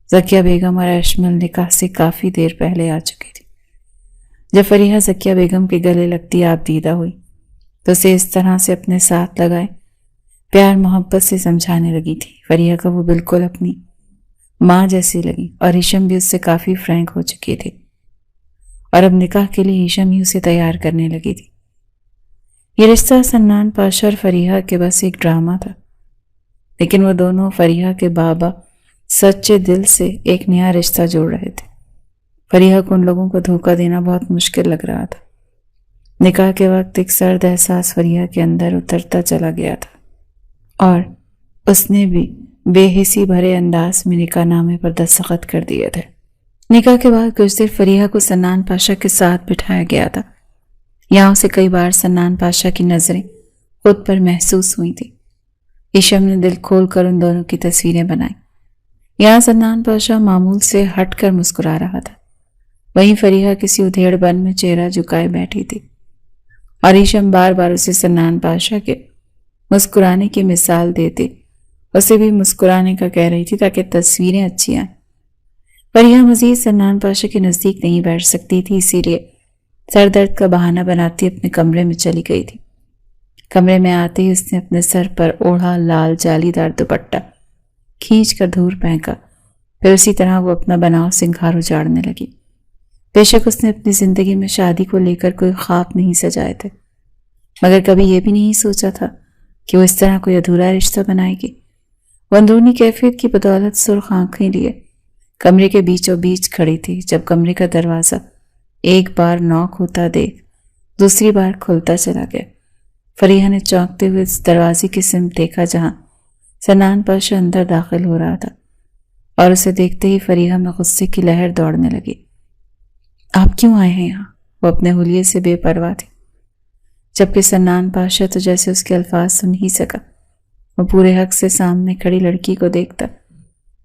S1: ذکیہ بیگم اور اشمل نکاح سے کافی دیر پہلے آ چکی تھی۔ جب فریحہ ذکیہ بیگم کے گلے لگتی آپ دیدہ ہوئی تو اسے اس طرح سے اپنے ساتھ لگائے پیار محبت سے سمجھانے لگی تھی۔ فریحہ کا وہ بالکل اپنی ماں جیسی لگی، اور ریشم بھی اس سے کافی فرینک ہو چکی تھی، اور اب نکاح کے لیے ریشم ہی اسے تیار کرنے لگی تھی۔ یہ رشتہ سنان پاشا اور فریحہ کے بس ایک ڈرامہ تھا، لیکن وہ دونوں فریحہ کے بابا سچے دل سے ایک نیا رشتہ جوڑ رہے تھے۔ فریحہ کو ان لوگوں کو دھوکہ دینا بہت مشکل لگ رہا تھا۔ نکاح کے وقت ایک سرد احساس فریحہ کے اندر اترتا چلا گیا تھا، اور اس نے بھی بے حسی بھرے انداز میں نکاح نامے پر دستخط کر دیے تھے۔ نکاح کے بعد کچھ دیر فریحہ کو سنان پاشا کے ساتھ بٹھایا گیا تھا۔ یہاں اسے کئی بار سنان پاشا کی نظریں خود پر محسوس ہوئی تھی۔ ریشم نے دل کھول کر ان دونوں کی تصویریں بنائیں۔ یہاں سنان پاشا معمول سے ہٹ کر مسکرا رہا تھا، وہیں فریحہ کسی ادھیڑ بن میں چہرہ جھکائے بیٹھی تھی، اور ریشم بار بار اسے سنان پاشا کے مسکرانے کی مثال دیتے اسے بھی مسکرانے کا کہہ رہی تھی تاکہ تصویریں اچھی آئیں۔ فریحہ مزید سنان پاشا کے نزدیک نہیں بیٹھ سکتی تھی، اسی لیے سر درد کا بہانہ بناتی اپنے کمرے میں چلی گئی تھی۔ کمرے میں آتے ہی اس نے اپنے سر پر اوڑھا لال جالی دار دوپٹہ کھینچ کر دور پھینکا، پھر اسی طرح وہ اپنا بناؤ سنگھار اجاڑنے لگی۔ بے شک اس نے اپنی زندگی میں شادی کو لے کر کوئی خواب نہیں سجائے تھے، مگر کبھی یہ بھی نہیں سوچا تھا کہ وہ اس طرح کوئی ادھورا رشتہ بنائے گی۔ وہ اندرونی کیفیت کی بدولت سرخ آنکھیں لیے کمرے کے بیچوں بیچ کھڑی تھی جب کمرے کا دروازہ ایک بار نوک ہوتا دیکھ دوسری بار کھلتا چلا گیا۔ فریحہ نے چونکتے ہوئے اس دروازے کی سمت دیکھا جہاں سنان پاشا اندر داخل ہو رہا تھا، اور اسے دیکھتے ہی فریحہ میں غصے کی لہر دوڑنے لگی۔ آپ کیوں آئے ہیں یہاں؟ وہ اپنے حلیے سے بے پرواہ تھی، جبکہ سنان پاشا تو جیسے اس کے الفاظ سن ہی سکا۔ وہ پورے حق سے سامنے کھڑی لڑکی کو دیکھتا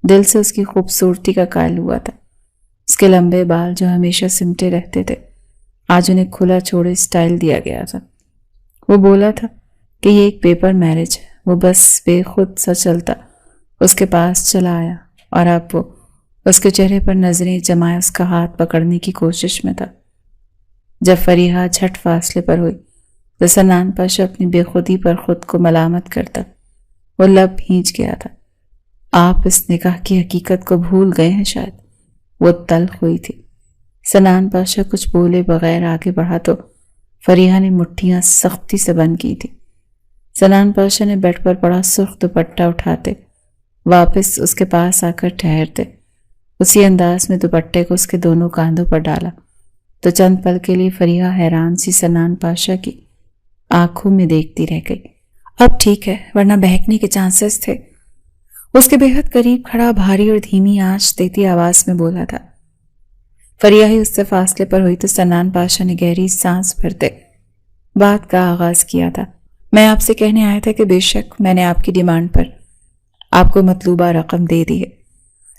S1: دل سے اس کی خوبصورتی کا قائل ہوا تھا۔ اس کے لمبے بال جو ہمیشہ سمٹے رہتے تھے آج انہیں کھلا چھوڑے اسٹائل دیا گیا تھا۔ وہ بولا تھا کہ یہ ایک پیپر میرج ہے۔ وہ بس بے خود سا چلتا اس کے پاس چلا آیا، اور اب وہ اس کے چہرے پر نظریں جمائے اس کا ہاتھ پکڑنے کی کوشش میں تھا۔ جب فریحہ جھٹ فاصلے پر ہوئی تو سنان پاشا اپنی بے خودی پر خود کو ملامت کرتا وہ لب بھینچ گیا تھا۔ آپ اس نکاح کی حقیقت کو بھول گئے ہیں شاید، وہ تلخ ہوئی تھی۔ سنان پاشا کچھ بولے بغیر آگے بڑھا تو فریحہ نے مٹھیاں سختی سے بند کی تھی۔ سنان پاشا نے بیڈ پر پڑا سرخ دوپٹہ اٹھاتے واپس اس کے پاس آ کر ٹھہرتے اسی انداز میں دوپٹے کو اس کے دونوں کاندھوں پر ڈالا تو چند پل کے لیے فریحہ حیران سی سنان پاشا کی آنکھوں میں دیکھتی رہ گئی۔ اب ٹھیک ہے، ورنہ بہکنے کے چانسز تھے۔ اس کے بے حد قریب کھڑا بھاری اور دھیمی آنچ دیتی آواز میں بولا تھا۔ فریحہ ہی اس سے فاصلے پر ہوئی تو سنان پاشا نے گہری سانس بھرتے بات کا آغاز کیا تھا۔ میں آپ سے کہنے آیا تھا کہ بے شک میں نے آپ کی ڈیمانڈ پر آپ کو مطلوبہ رقم دے دی ہے،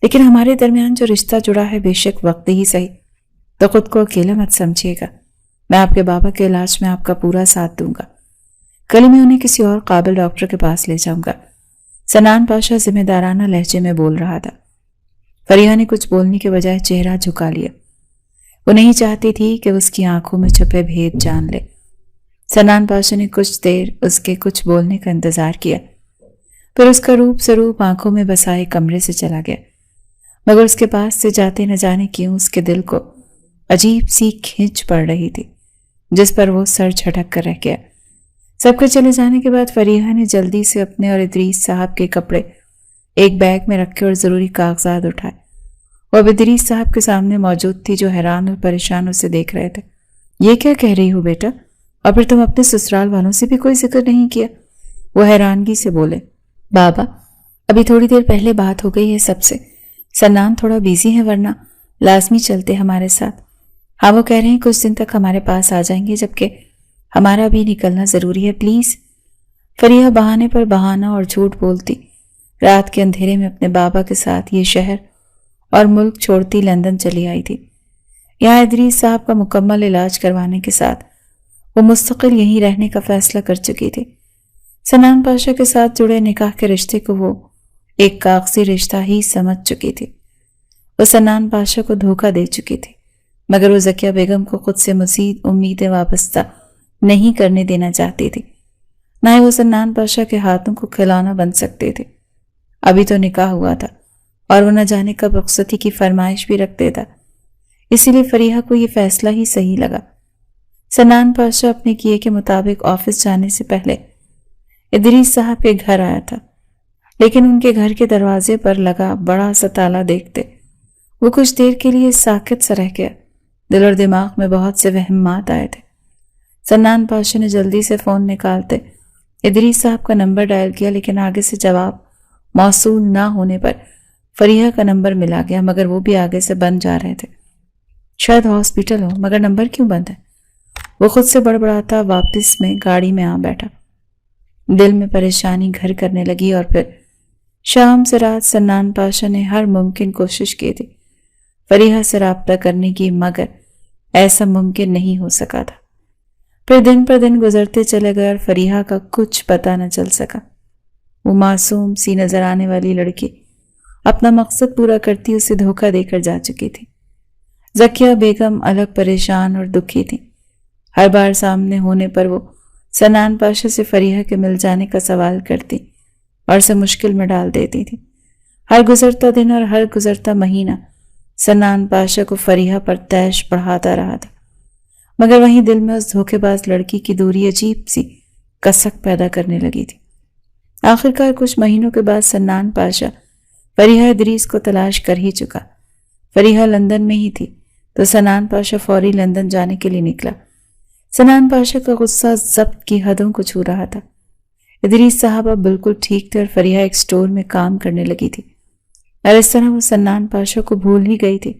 S1: لیکن ہمارے درمیان جو رشتہ جڑا ہے بے شک وقت ہی صحیح، تو خود کو اکیلا مت سمجھیے گا۔ میں آپ کے بابا کے علاج میں آپ کا پورا ساتھ دوں گا، کل ہی میں انہیں کسی اور قابل ڈاکٹر کے پاس لے جاؤں گا۔ سنان پاشا ذمہ دارانہ لہجے میں بول رہا تھا۔ فریحہ نے کچھ بولنے کے بجائے چہرہ جھکا لیا۔ وہ نہیں چاہتی تھی کہ اس کی آنکھوں میں چھپے بھید جان لے۔ سنان پاشا نے کچھ دیر اس کے کچھ بولنے کا انتظار کیا، پھر اس کا روپ سروپ آنکھوں میں بسائے کمرے سے چلا گیا، مگر اس کے پاس سے جاتے نہ جانے کیوں اس کے دل کو عجیب سی کھینچ پڑ رہی تھی جس پر وہ سر جھٹک کر رہ گیا۔ سب کے چلے جانے کے بعد فریحہ نے جلدی سے اپنے اور ادریس صاحب کے کپڑے ایک بیگ میں رکھے اور ضروری کاغذات اٹھائے۔ وہ اب ادریس صاحب کے سامنے موجود تھی جو حیران اور پریشان اسے دیکھ رہے تھے۔ یہ کیا کہہ رہی ہو بیٹا؟ اور پھر تم اپنے سسرال والوں سے بھی کوئی ذکر نہیں کیا؟ وہ حیرانگی سے بولے۔ بابا، ابھی تھوڑی دیر پہلے بات ہو گئی ہے سب سے، سنان تھوڑا بیزی ہے ورنہ لازمی چلتے ہمارے ساتھ۔ ہاں وہ کہہ رہے ہیں کچھ دن تک ہمارے پاس آ جائیں گے، جبکہ ہمارا بھی نکلنا ضروری ہے، پلیز۔ فریحہ بہانے پر بہانہ اور جھوٹ بولتی رات کے اندھیرے میں اپنے بابا کے ساتھ یہ شہر اور ملک چھوڑتی لندن چلی آئی تھی۔ یہاں ادریس صاحب کا مکمل علاج کروانے کے ساتھ وہ مستقل یہیں رہنے کا فیصلہ کر چکی تھی۔ سنان پاشا کے ساتھ جڑے نکاح کے رشتے کو وہ ایک کاغذی رشتہ ہی سمجھ چکی تھی۔ وہ سنان پاشا کو دھوکہ دے چکی تھی، مگر وہ ذکیہ بیگم کو خود سے مزید امیدیں وابستہ نہیں کرنے دینا چاہتی تھی، نہ ہی وہ سنان پاشا کے ہاتھوں کو کھلونا بن سکتے تھے۔ ابھی تو نکاح ہوا تھا اور وہ نہ جانے کب رخصتی کی فرمائش بھی رکھتے تھا، اسی لیے فریحہ کو یہ فیصلہ ہی صحیح لگا۔ سنان پاشا اپنے کیے کے مطابق آفس جانے سے پہلے ادریس صاحب کے گھر آیا تھا، لیکن ان کے گھر کے دروازے پر لگا بڑا سا تالا دیکھتے وہ کچھ دیر کے لیے ساکت سا رہ گیا۔ دل اور دماغ میں بہت سے وہمات آئے تھے۔ سنان پاشا نے جلدی سے فون نکالتے ادریس صاحب کا نمبر ڈائل کیا، لیکن آگے سے جواب موصول نہ ہونے پر فریحہ کا نمبر ملا گیا، مگر وہ بھی آگے سے بند جا رہے تھے۔ شاید ہاسپٹل ہو، مگر نمبر کیوں بند ہے؟ وہ خود سے بڑبڑاتا واپس میں گاڑی میں آ بیٹھا۔ دل میں پریشانی گھر کرنے لگی، اور پھر شام سے رات سنان پاشا نے ہر ممکن کوشش کی تھی فریحہ سے رابطہ کرنے کی، مگر ایسا ممکن نہیں ہو سکا تھا۔ پھر دن پر دن گزرتے چلے گئے اور فریحہ کا کچھ پتہ نہ چل سکا۔ وہ معصوم سی نظر آنے والی لڑکی اپنا مقصد پورا کرتی اسے دھوکہ دے کر جا چکی تھی۔ زکیہ بیگم الگ پریشان اور دکھی تھی۔ ہر بار سامنے ہونے پر وہ سنان پاشا سے فریحہ کے مل جانے کا سوال کرتی اور اسے مشکل میں ڈال دیتی تھی۔ ہر گزرتا دن اور ہر گزرتا مہینہ سنان پاشا کو فریحہ پر طیش بڑھاتا رہا تھا، مگر وہیں دل میں اس دھوکے باز لڑکی کی دوری عجیب سی کسک پیدا کرنے لگی تھی۔ آخرکار کچھ مہینوں کے بعد سنان پاشا فریحہ ادریس کو تلاش کر ہی چکا۔ فریحہ لندن میں ہی تھی تو سنان پاشا فوری لندن جانے کے لیے نکلا۔ سنان پاشا کا غصہ ضبط کی حدوں کو چھو رہا تھا۔ ادریس صاحب اب بالکل ٹھیک تھے اور فریحہ ایک سٹور میں کام کرنے لگی تھی، اور اس طرح وہ سنان پاشا کو بھول ہی گئی تھی،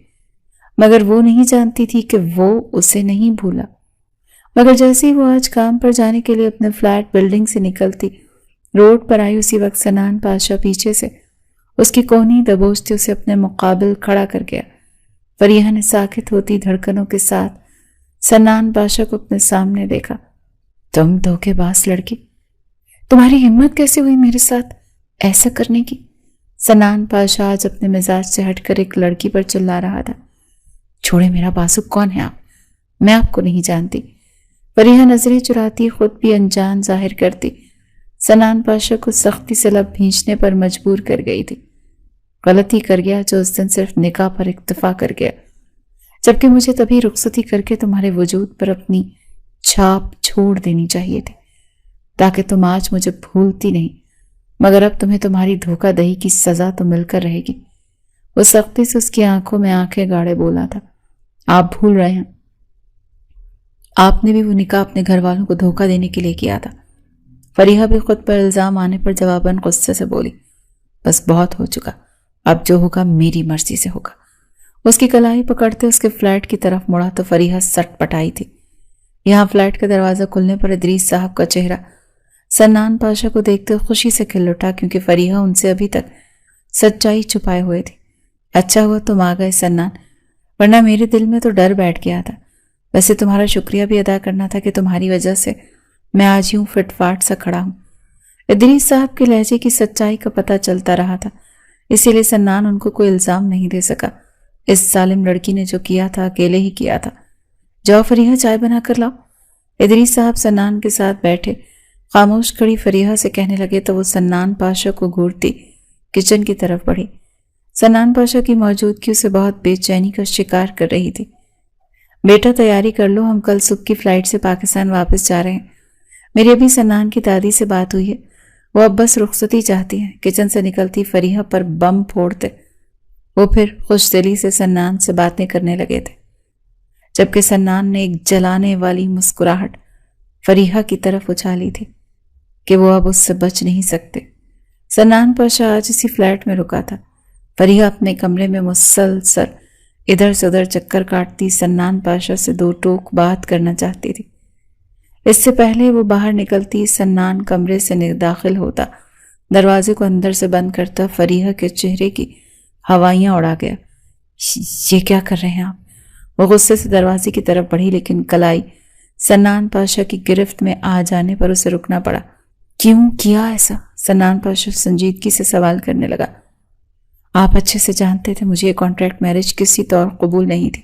S1: مگر وہ نہیں جانتی تھی کہ وہ اسے نہیں بھولا۔ مگر جیسے ہی وہ آج کام پر جانے کے لیے اپنے فلیٹ بلڈنگ سے نکلتی روڈ پر آئی، اسی وقت سنان پاشا پیچھے سے اس کی کونی دبوچتے اسے اپنے مقابل کھڑا کر گیا۔ فریحہ نے ساکت ہوتی دھڑکنوں کے ساتھ سنان پاشا کو اپنے سامنے دیکھا۔ تم دھوکے باز لڑکی، تمہاری ہمت کیسے ہوئی میرے ساتھ ایسا کرنے کی؟ سنان پاشا آج اپنے مزاج سے ہٹ کر ایک لڑکی پر چلا رہا تھا۔ چھوڑے میرا بازو، کون ہے آپ؟ میں آپ کو نہیں جانتی۔ فریحہ نظریں چراتی خود بھی انجان ظاہر کرتی سنان پاشا کو سختی سے لب بھینچنے پر مجبور کر گئی تھی۔ غلطی کر گیا جو اس دن صرف نکاح پر اکتفا کر گیا، جبکہ مجھے تبھی رخصتی کر کے تمہارے وجود پر اپنی چھاپ چھوڑ دینی چاہیے تھی، تاکہ تم آج مجھے بھولتی نہیں، مگر اب تمہیں تمہاری دھوکہ دہی کی سزا تو مل کر رہے گی۔ وہ سختی سے اس کی آنکھوں میں آنکھیں گاڑے بولا تھا، آپ بھول رہے ہیں، آپ نے بھی وہ نکاح اپنے گھر والوں کو دھوکہ دینے کے لیے کیا تھا۔ فریحہ بھی خود پر الزام آنے پر جواباً غصے سے بولی، بس بہت ہو چکا، اب جو ہوگا میری مرضی سے ہوگا۔ اس کی کلائی پکڑتے اس کے فلیٹ کی طرف مڑا تو فریحہ سٹ پٹائی تھی۔ یہاں فلیٹ کا دروازہ کھلنے پر ادریس صاحب کا چہرہ سنان پاشا کو دیکھتے خوشی سے کھل اٹھا، کیونکہ فریحہ ان سے ابھی تک سچائی چھپائے ہوئے تھی۔ اچھا ہوا تم آ گئے سنان، ورنہ میرے دل میں تو ڈر بیٹھ گیا تھا۔ ویسے تمہارا شکریہ بھی ادا کرنا تھا کہ تمہاری وجہ سے میں آج یوں فٹ فاٹ سا کھڑا ہوں۔ ادریس صاحب کے لہجے کی سچائی کا پتہ چلتا رہا تھا، اسی لیے سنان ان کو کوئی الزام نہیں دے سکا۔ اس ظالم لڑکی نے جو کیا تھا اکیلے ہی کیا تھا۔ جاؤ فریحہ، چائے بنا کر لاؤ۔ ادریس صاحب سنان کے ساتھ بیٹھے خاموش کھڑی فریحہ سے کہنے لگے تو وہ سنان پاشا کو گھورتی کچن کی طرف بڑھی۔ سنان پاشا کی موجودگی اسے بہت بے چینی کا شکار کر رہی تھی۔ بیٹا تیاری کر لو، ہم کل صبح کی فلائٹ سے پاکستان واپس جا رہے ہیں۔ میری ابھی سنان کی دادی سے بات ہوئی ہے، وہ اب بس رخصتی چاہتی ہیں۔ کچن سے نکلتی فریحہ پر بم پھوڑتے وہ پھر خوش دلی سے سنان سے باتیں کرنے لگے تھے، جبکہ سنان نے ایک جلانے والی مسکراہٹ فریحہ کی طرف اچھالی تھی کہ وہ اب اس سے بچ نہیں سکتے۔ سنان پاشا آج اسی فلیٹ میں رکا تھا۔ فریحہ اپنے کمرے میں مسلسل ادھر سے ادھر چکر کاٹتی سنان پاشا سے دو ٹوک بات کرنا چاہتی تھی۔ اس سے پہلے وہ باہر نکلتی سنان کمرے سے داخل ہوتا، دروازے کو اندر سے بند کرتا فریحہ کے چہرے کی ہوائیاں اڑا گیا۔ یہ کیا کر رہے ہیں آپ؟ وہ غصے سے دروازے کی طرف بڑھی، لیکن کلائی سنان پاشا کی گرفت میں آ جانے پر اسے رکنا پڑا۔ کیوں کیا ایسا؟ سنان پاشا سنجیدگی سے سوال کرنے لگا۔ آپ اچھے سے جانتے تھے مجھے یہ کانٹریکٹ میرج کسی طور قبول نہیں تھی،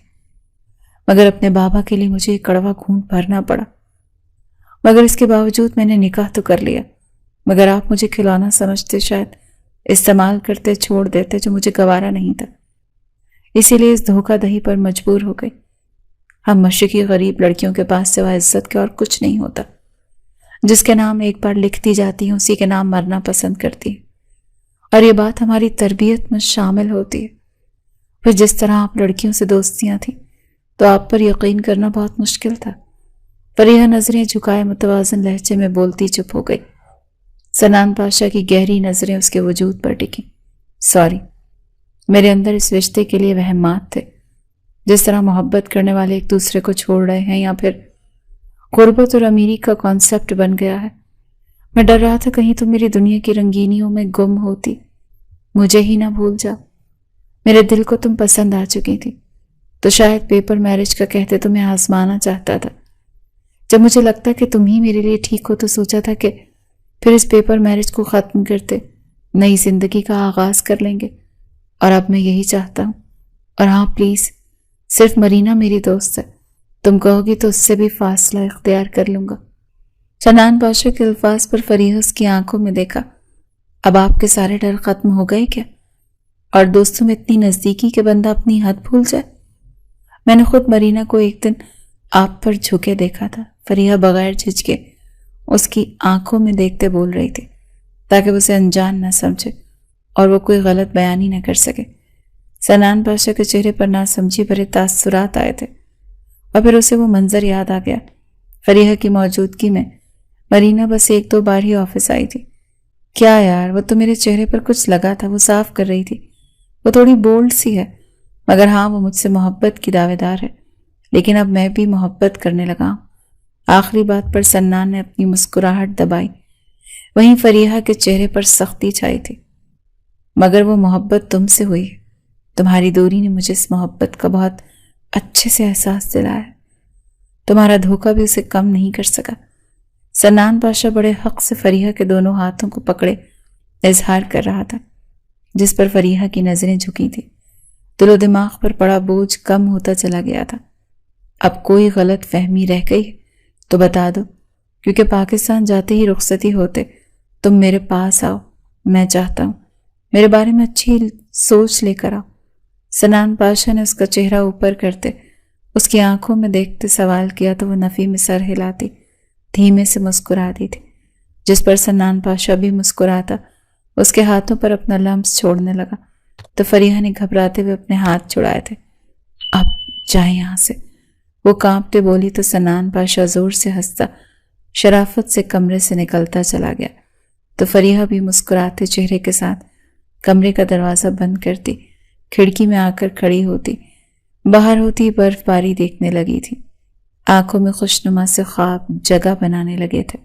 S1: مگر اپنے بابا کے لیے مجھے ایک کڑوا گھونٹ بھرنا پڑا، مگر اس کے باوجود میں نے نکاح تو کر لیا، مگر آپ مجھے کھلونا سمجھتے، شاید استعمال کرتے چھوڑ دیتے، جو مجھے گوارا نہیں تھا، اسی لیے اس دھوکہ دہی پر مجبور ہو گئی۔ ہم مشرقی غریب لڑکیوں کے پاس سوائے عزت کے اور کچھ نہیں ہوتا، جس کے نام ایک بار لکھتی جاتی ہیں اسی کے نام مرنا پسند کرتی ہے، اور یہ بات ہماری تربیت میں شامل ہوتی ہے۔ پھر جس طرح آپ لڑکیوں سے دوستیاں تھیں تو آپ پر یقین کرنا بہت مشکل تھا۔ فریحہ نظریں جھکائے متوازن لہجے میں بولتی چپ ہو گئی۔ سنان پاشا کی گہری نظریں اس کے وجود پر ٹکی۔ سوری، میرے اندر اس رشتے کے لیے وہمات تھے، جس طرح محبت کرنے والے ایک دوسرے کو چھوڑ رہے ہیں، یا پھر غربت اور امیری کا کانسیپٹ بن گیا ہے۔ میں ڈر رہا تھا کہیں تم میری دنیا کی رنگینیوں میں گم ہوتی، مجھے ہی نہ بھول جاؤ۔ میرے دل کو تم پسند آ چکی تھی، تو شاید پیپر میرج کا کہتے تمہیں آزمانا چاہتا تھا۔ جب مجھے لگتا کہ تم ہی میرے لیے ٹھیک ہو تو سوچا تھا کہ پھر اس پیپر میرج کو ختم کرتے نئی زندگی کا آغاز کر لیں گے، اور اب میں یہی چاہتا ہوں۔ اور ہاں پلیز، صرف مرینا میری دوست ہے، تم کہو گی تو اس سے بھی فاصلہ اختیار کر لوں گا۔ سنان پاشا کے الفاظ پر فریحہ اس کی آنکھوں میں دیکھا۔ اب آپ کے سارے ڈر ختم ہو گئے کیا؟ اور دوستوں میں اتنی نزدیکی کہ بندہ اپنی حد بھول جائے؟ میں نے خود مرینا کو ایک دن آپ پر جھکے دیکھا تھا، فریحہ بغیر جھجکے اس کی آنکھوں میں دیکھتے بول رہی تھی، تاکہ وہ اسے انجان نہ سمجھے اور وہ کوئی غلط بیانی نہ کر سکے۔ سنان پاشا کے چہرے پر ناسمجھی بھرے تاثرات آئے تھے، اور پھر اسے وہ منظر یاد آ گیا۔ فریحہ کی موجودگی میں مرینا بس ایک دو بار ہی آفس آئی تھی۔ کیا یار، وہ تو میرے چہرے پر کچھ لگا تھا، وہ صاف کر رہی تھی۔ وہ تھوڑی بولڈ سی ہے، مگر ہاں وہ مجھ سے محبت کی دعوے دار ہے، لیکن اب میں بھی محبت کرنے لگا ہوں۔ آخری بات پر سنان نے اپنی مسکراہٹ دبائی، وہیں فریحہ کے چہرے پر سختی چھائی تھی۔ مگر وہ محبت تم سے ہوئی ہے، تمہاری دوری نے مجھے اس محبت کا بہت اچھے سے احساس دلایا ہے، تمہارا دھوکہ بھی اسے کم نہیں کر سکا۔ سنان پاشا بڑے حق سے فریحہ کے دونوں ہاتھوں کو پکڑے اظہار کر رہا تھا، جس پر فریحہ کی نظریں جھکی تھی۔ دل و دماغ پر پڑا بوجھ کم ہوتا چلا گیا تھا۔ اب کوئی غلط فہمی رہ گئی تو بتا دو، کیونکہ پاکستان جاتے ہی رخصتی ہوتے تم میرے پاس آؤ، میں چاہتا ہوں میرے بارے میں اچھی سوچ لے کر آؤ۔ سنان پاشا نے اس کا چہرہ اوپر کرتے اس کی آنکھوں میں دیکھتے سوال کیا تو وہ نفی میں سر ہلاتی دھیمے سے مسکراتی تھی، جس پر سنان پاشا بھی مسکراتا اس کے ہاتھوں پر اپنا لمس چھوڑنے لگا تو فریحہ نے گھبراتے ہوئے اپنے ہاتھ چھڑائے تھے۔ اب جائیں یہاں سے، وہ کانپتے بولی تو سنان پاشا زور سے ہنستا شرافت سے کمرے سے نکلتا چلا گیا تو فریحہ بھی مسکراتے چہرے کے ساتھ کمرے کا دروازہ بند کرتی کھڑکی میں آ کر کھڑی ہوتی۔ باہر ہوتی برف باری دیکھنے لگی تھی، آنکھوں میں خوشنما سے خواب جگہ بنانے لگے تھے۔